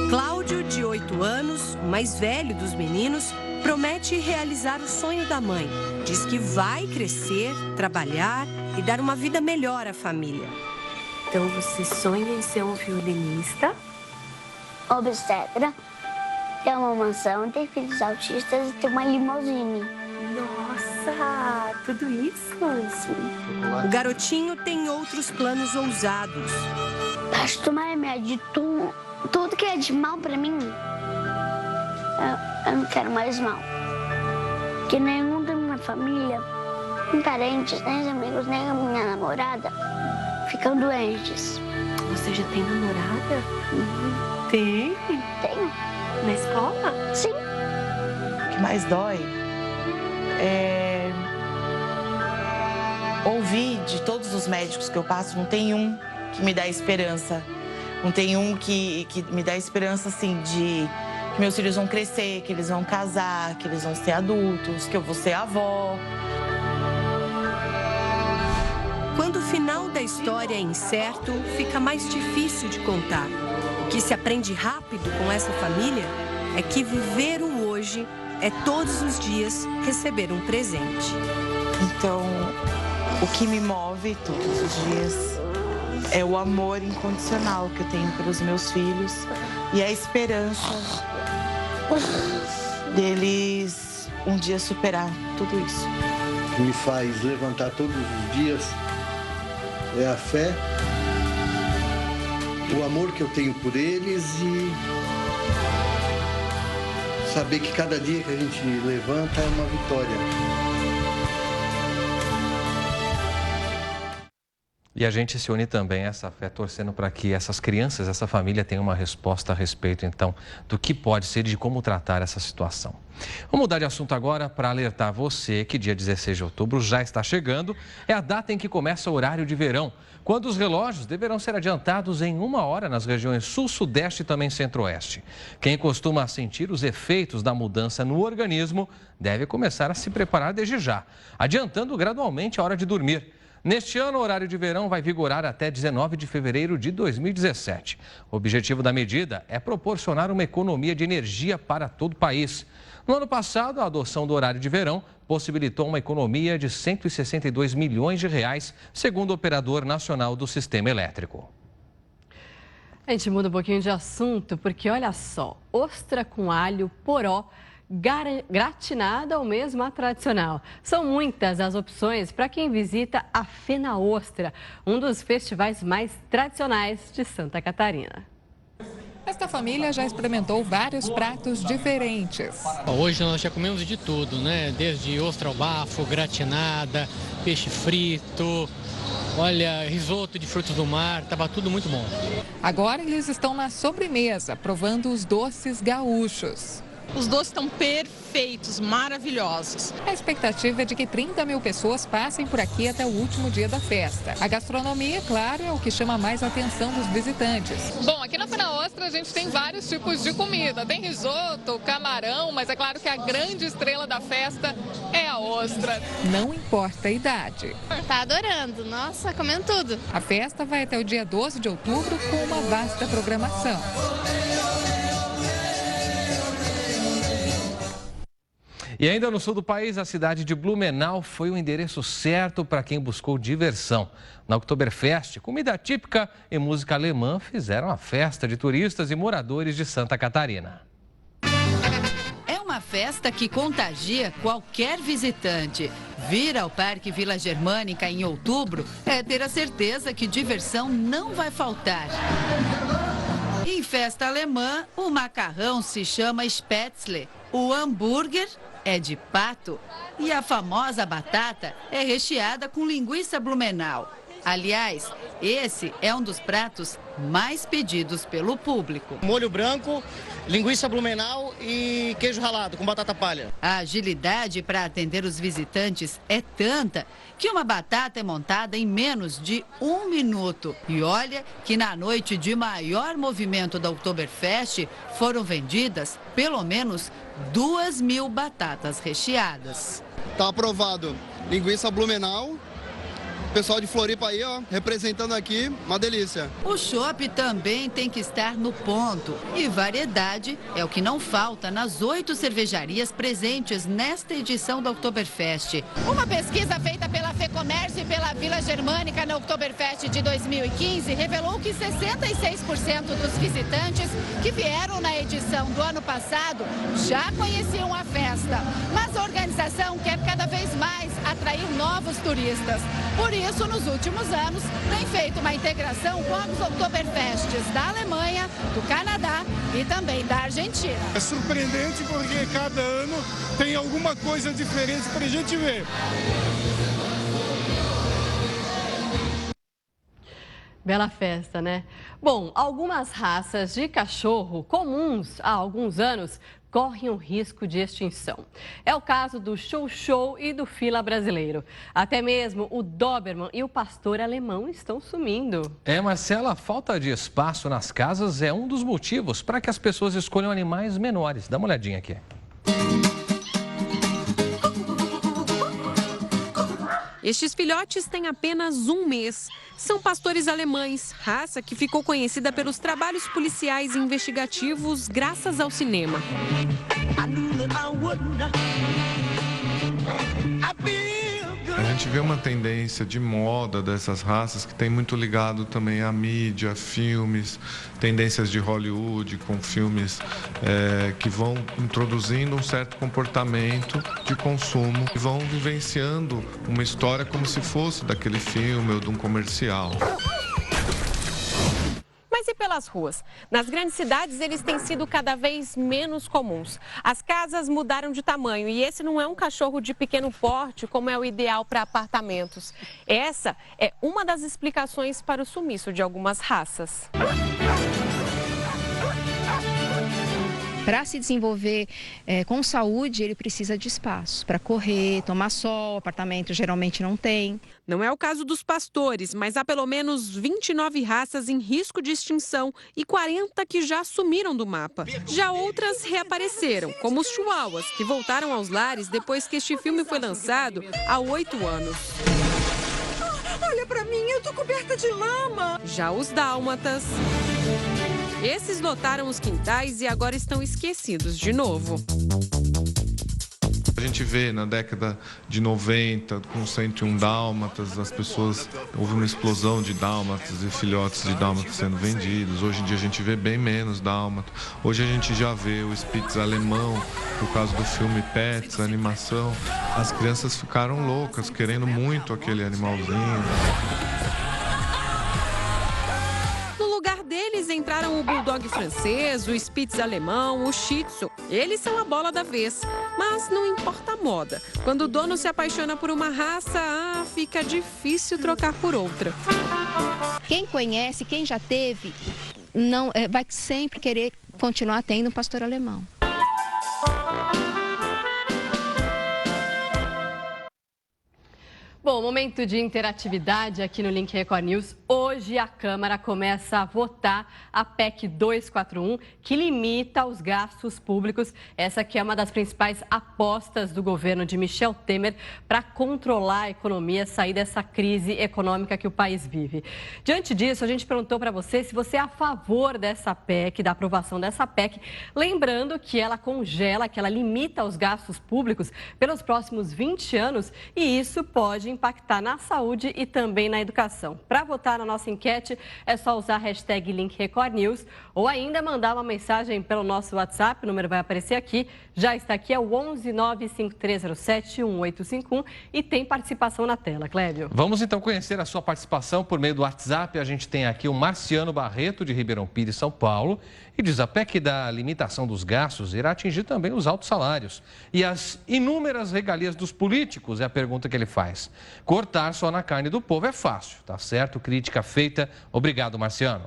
Cláudio, de 8 anos, o mais velho dos meninos, promete realizar o sonho da mãe. Diz que vai crescer, trabalhar e dar uma vida melhor à família. Então você sonha em ser um violinista? Obstetra, ter uma mansão, ter filhos autistas e ter uma limusine. Nossa, tudo isso? Sim. O garotinho tem outros planos ousados. Para tomar remédio de tudo que é de mal para mim, eu não quero mais mal. Que nenhum da minha família, nem parentes, nem os amigos, nem a minha namorada ficam doentes. Você já tem namorada? Uhum. Tem? Tenho. Na escola? Sim. O que mais dói é ouvir de todos os médicos que eu passo, não tem um que me dá esperança. Não tem um que me dá esperança, assim, de que meus filhos vão crescer, que eles vão casar, que eles vão ser adultos, que eu vou ser avó. Quando o final da história é incerto, fica mais difícil de contar. O que se aprende rápido com essa família é que viver o hoje é todos os dias receber um presente. Então, o que me move todos os dias é o amor incondicional que eu tenho pelos meus filhos e a esperança deles um dia superar tudo isso. O que me faz levantar todos os dias é a fé, o amor que eu tenho por eles e saber que cada dia que a gente levanta é uma vitória. E a gente se une também a essa fé, torcendo para que essas crianças, essa família tenham uma resposta a respeito, então, do que pode ser e de como tratar essa situação. Vamos mudar de assunto agora para alertar você que dia 16 de outubro já está chegando. É a data em que começa o horário de verão, quando os relógios deverão ser adiantados em 1 hora nas regiões sul, sudeste e também centro-oeste. Quem costuma sentir os efeitos da mudança no organismo deve começar a se preparar desde já, adiantando gradualmente a hora de dormir. Neste ano, o horário de verão vai vigorar até 19 de fevereiro de 2017. O objetivo da medida é proporcionar uma economia de energia para todo o país. No ano passado, a adoção do horário de verão possibilitou uma economia de 162 milhões de reais, segundo o Operador Nacional do Sistema Elétrico. A gente muda um pouquinho de assunto, porque olha só, ostra com alho, poró, gratinada ou mesmo a tradicional. São muitas as opções para quem visita a Fena Ostra, um dos festivais mais tradicionais de Santa Catarina. Esta família já experimentou vários pratos diferentes. Hoje nós já comemos de tudo, né? Desde ostra ao bafo, gratinada, peixe frito, olha, risoto de frutos do mar, estava tudo muito bom. Agora eles estão na sobremesa, provando os doces gaúchos. Os doces estão perfeitos, maravilhosos. A expectativa é de que 30 mil pessoas passem por aqui até o último dia da festa. A gastronomia, claro, é o que chama mais a atenção dos visitantes. Bom, aqui na Fena Ostra a gente tem vários tipos de comida. Tem risoto, camarão, mas é claro que a grande estrela da festa é a ostra. Não importa a idade. Tá adorando, nossa, comendo tudo. A festa vai até o dia 12 de outubro com uma vasta programação. E ainda no sul do país, a cidade de Blumenau foi o endereço certo para quem buscou diversão. Na Oktoberfest, comida típica e música alemã fizeram a festa de turistas e moradores de Santa Catarina. É uma festa que contagia qualquer visitante. Vir ao Parque Vila Germânica em outubro é ter a certeza que diversão não vai faltar. Em festa alemã, o macarrão se chama Spätzle, o hambúrguer é de pato e a famosa batata é recheada com linguiça Blumenau. Aliás, esse é um dos pratos mais pedidos pelo público. Molho branco, linguiça Blumenau e queijo ralado com batata palha. A agilidade para atender os visitantes é tanta que uma batata é montada em menos de 1 minuto. E olha que na noite de maior movimento da Oktoberfest foram vendidas pelo menos 2.000 batatas recheadas. Tá aprovado. Linguiça Blumenau. Pessoal de Floripa aí, ó, representando aqui, uma delícia. O chopp também tem que estar no ponto. E variedade é o que não falta nas 8 cervejarias presentes nesta edição da Oktoberfest. Uma pesquisa feita pela FEComércio e pela Vila Germânica na Oktoberfest de 2015 revelou que 66% dos visitantes que vieram na edição do ano passado já conheciam a festa. Mas a organização quer cada vez mais atrair novos turistas. Por isso, nos últimos anos, tem feito uma integração com as Oktoberfests da Alemanha, do Canadá e também da Argentina. É surpreendente porque cada ano tem alguma coisa diferente para a gente ver. Bela festa, né? Bom, algumas raças de cachorro comuns há alguns anos correm um risco de extinção. É o caso do Chow-Chow e do Fila brasileiro. Até mesmo o Doberman e o pastor alemão estão sumindo. Marcela, a falta de espaço nas casas é um dos motivos para que as pessoas escolham animais menores. Dá uma olhadinha aqui. Estes filhotes têm apenas 1 mês. São pastores alemães, raça que ficou conhecida pelos trabalhos policiais e investigativos graças ao cinema. A gente vê uma tendência de moda dessas raças que tem muito ligado também à mídia, filmes, tendências de Hollywood com filmes que vão introduzindo um certo comportamento de consumo e vão vivenciando uma história como se fosse daquele filme ou de um comercial. Mas e pelas ruas? Nas grandes cidades, eles têm sido cada vez menos comuns. As casas mudaram de tamanho e esse não é um cachorro de pequeno porte, como é o ideal para apartamentos. Essa é uma das explicações para o sumiço de algumas raças. Para se desenvolver com saúde, ele precisa de espaço para correr, tomar sol, apartamento geralmente não tem. Não é o caso dos pastores, mas há pelo menos 29 raças em risco de extinção e 40 que já sumiram do mapa. Já outras reapareceram, como os chihuahuas, que voltaram aos lares depois que este filme foi lançado há 8 anos. Olha pra mim, eu tô coberta de lama. Já os dálmatas. Esses lotaram os quintais e agora estão esquecidos de novo. A gente vê na década de 90, com 101 dálmatas, as pessoas, houve uma explosão de dálmatas e filhotes de dálmatas sendo vendidos. Hoje em dia a gente vê bem menos dálmata. Hoje a gente já vê o Spitz alemão, por causa do filme Pets, a animação. As crianças ficaram loucas, querendo muito aquele animalzinho. Deles entraram o bulldog francês, o Spitz alemão, o Shih Tzu. Eles são a bola da vez. Mas não importa a moda. Quando o dono se apaixona por uma raça, fica difícil trocar por outra. Quem conhece, quem já teve, não vai sempre querer continuar tendo um pastor alemão. Bom, momento de interatividade aqui no Link Record News. Hoje a Câmara começa a votar a PEC 241, que limita os gastos públicos. Essa aqui é uma das principais apostas do governo de Michel Temer para controlar a economia, sair dessa crise econômica que o país vive. Diante disso, a gente perguntou para você se você é a favor dessa PEC, da aprovação dessa PEC, lembrando que ela congela, que ela limita os gastos públicos pelos próximos 20 anos e isso pode impactar na saúde e também na educação. Para votar na nossa enquete, é só usar a hashtag LinkRecordNews ou ainda mandar uma mensagem pelo nosso WhatsApp, o número vai aparecer aqui, já está aqui, é o 11953071851 e tem participação na tela, Clébio. Vamos então conhecer a sua participação por meio do WhatsApp. A gente tem aqui o Marciano Barreto, de Ribeirão Pires, São Paulo, e diz: a PEC da limitação dos gastos irá atingir também os altos salários e as inúmeras regalias dos políticos, é a pergunta que ele faz. Cortar só na carne do povo é fácil, tá certo? Crítica feita. Obrigado, Marciano.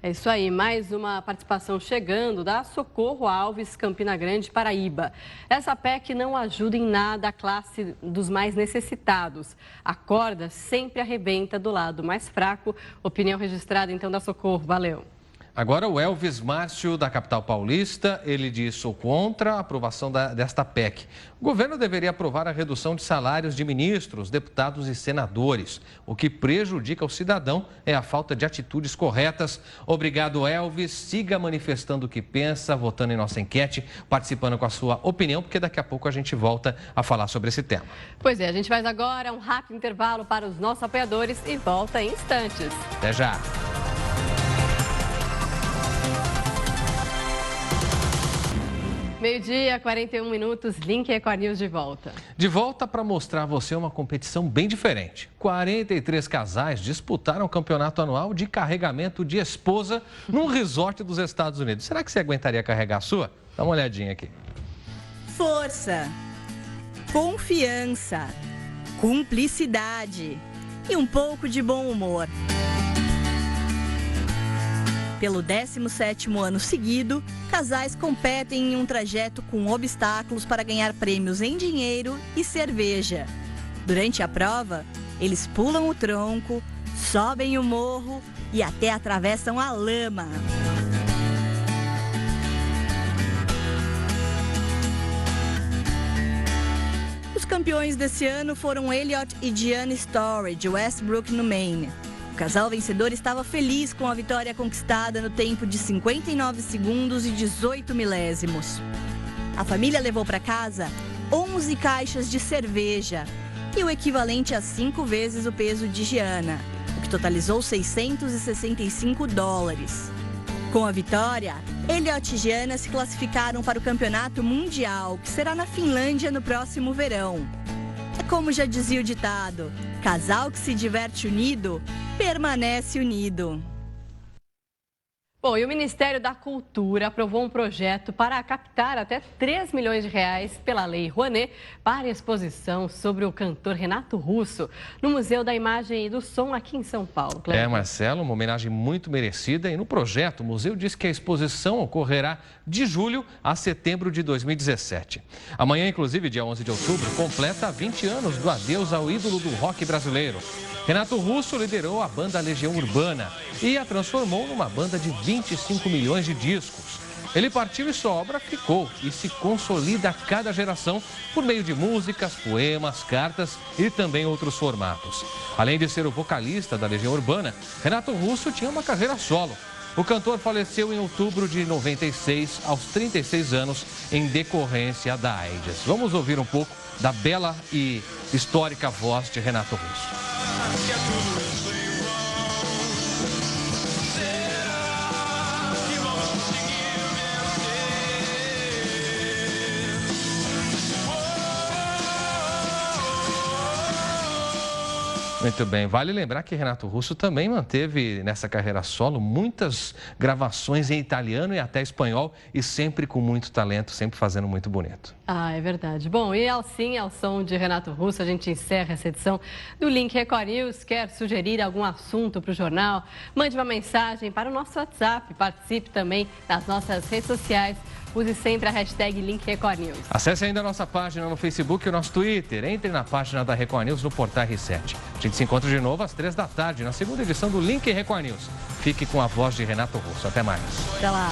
É isso aí, mais uma participação chegando da Socorro Alves, Campina Grande, Paraíba. Essa PEC não ajuda em nada a classe dos mais necessitados. A corda sempre arrebenta do lado mais fraco. Opinião registrada então da Socorro. Valeu. Agora o Elvis Márcio, da capital paulista, ele diz: sou contra a aprovação desta PEC. O governo deveria aprovar a redução de salários de ministros, deputados e senadores. O que prejudica o cidadão é a falta de atitudes corretas. Obrigado, Elvis. Siga manifestando o que pensa, votando em nossa enquete, participando com a sua opinião, porque daqui a pouco a gente volta a falar sobre esse tema. Pois é, a gente faz agora um rápido intervalo para os nossos apoiadores e volta em instantes. Até já. Meio-dia, 41 minutos, Link Record News de volta. De volta para mostrar a você uma competição bem diferente. 43 casais disputaram o campeonato anual de carregamento de esposa num resort dos Estados Unidos. Será que você aguentaria carregar a sua? Dá uma olhadinha aqui. Força, confiança, cumplicidade e um pouco de bom humor. Pelo 17º ano seguido, casais competem em um trajeto com obstáculos para ganhar prêmios em dinheiro e cerveja. Durante a prova, eles pulam o tronco, sobem o morro e até atravessam a lama. Os campeões desse ano foram Elliot e Diane Story, de Westbrook, no Maine. O casal vencedor estava feliz com a vitória conquistada no tempo de 59 segundos e 18 milésimos. A família levou para casa 11 caixas de cerveja e o equivalente a 5 vezes o peso de Gianna, o que totalizou $665. Com a vitória, Elliot e Gianna se classificaram para o Campeonato Mundial, que será na Finlândia no próximo verão. É como já dizia o ditado, casal que se diverte unido, permanece unido. Bom, e o Ministério da Cultura aprovou um projeto para captar até 3 milhões de reais pela Lei Rouanet para exposição sobre o cantor Renato Russo no Museu da Imagem e do Som aqui em São Paulo. Marcelo, uma homenagem muito merecida. E no projeto, o museu diz que a exposição ocorrerá de julho a setembro de 2017. Amanhã, inclusive, dia 11 de outubro, completa 20 anos do adeus ao ídolo do rock brasileiro. Renato Russo liderou a banda Legião Urbana e a transformou numa banda de 25 milhões de discos. Ele partiu e sua obra ficou e se consolida a cada geração por meio de músicas, poemas, cartas e também outros formatos. Além de ser o vocalista da Legião Urbana, Renato Russo tinha uma carreira solo. O cantor faleceu em outubro de 96, aos 36 anos, em decorrência da AIDS. Vamos ouvir um pouco da bela e histórica voz de Renato Russo. Muito bem, vale lembrar que Renato Russo também manteve nessa carreira solo muitas gravações em italiano e até espanhol e sempre com muito talento, sempre fazendo muito bonito. Ah, é verdade. Bom, e ao som de Renato Russo, a gente encerra essa edição do Link Record News. Quer sugerir algum assunto para o jornal? Mande uma mensagem para o nosso WhatsApp, participe também das nossas redes sociais. Use sempre a hashtag Link Record News. Acesse ainda a nossa página no Facebook e o nosso Twitter. Entre na página da Record News no portal R7. A gente se encontra de novo às 3 da tarde, na segunda edição do Link Record News. Fique com a voz de Renato Russo. Até mais. Até lá.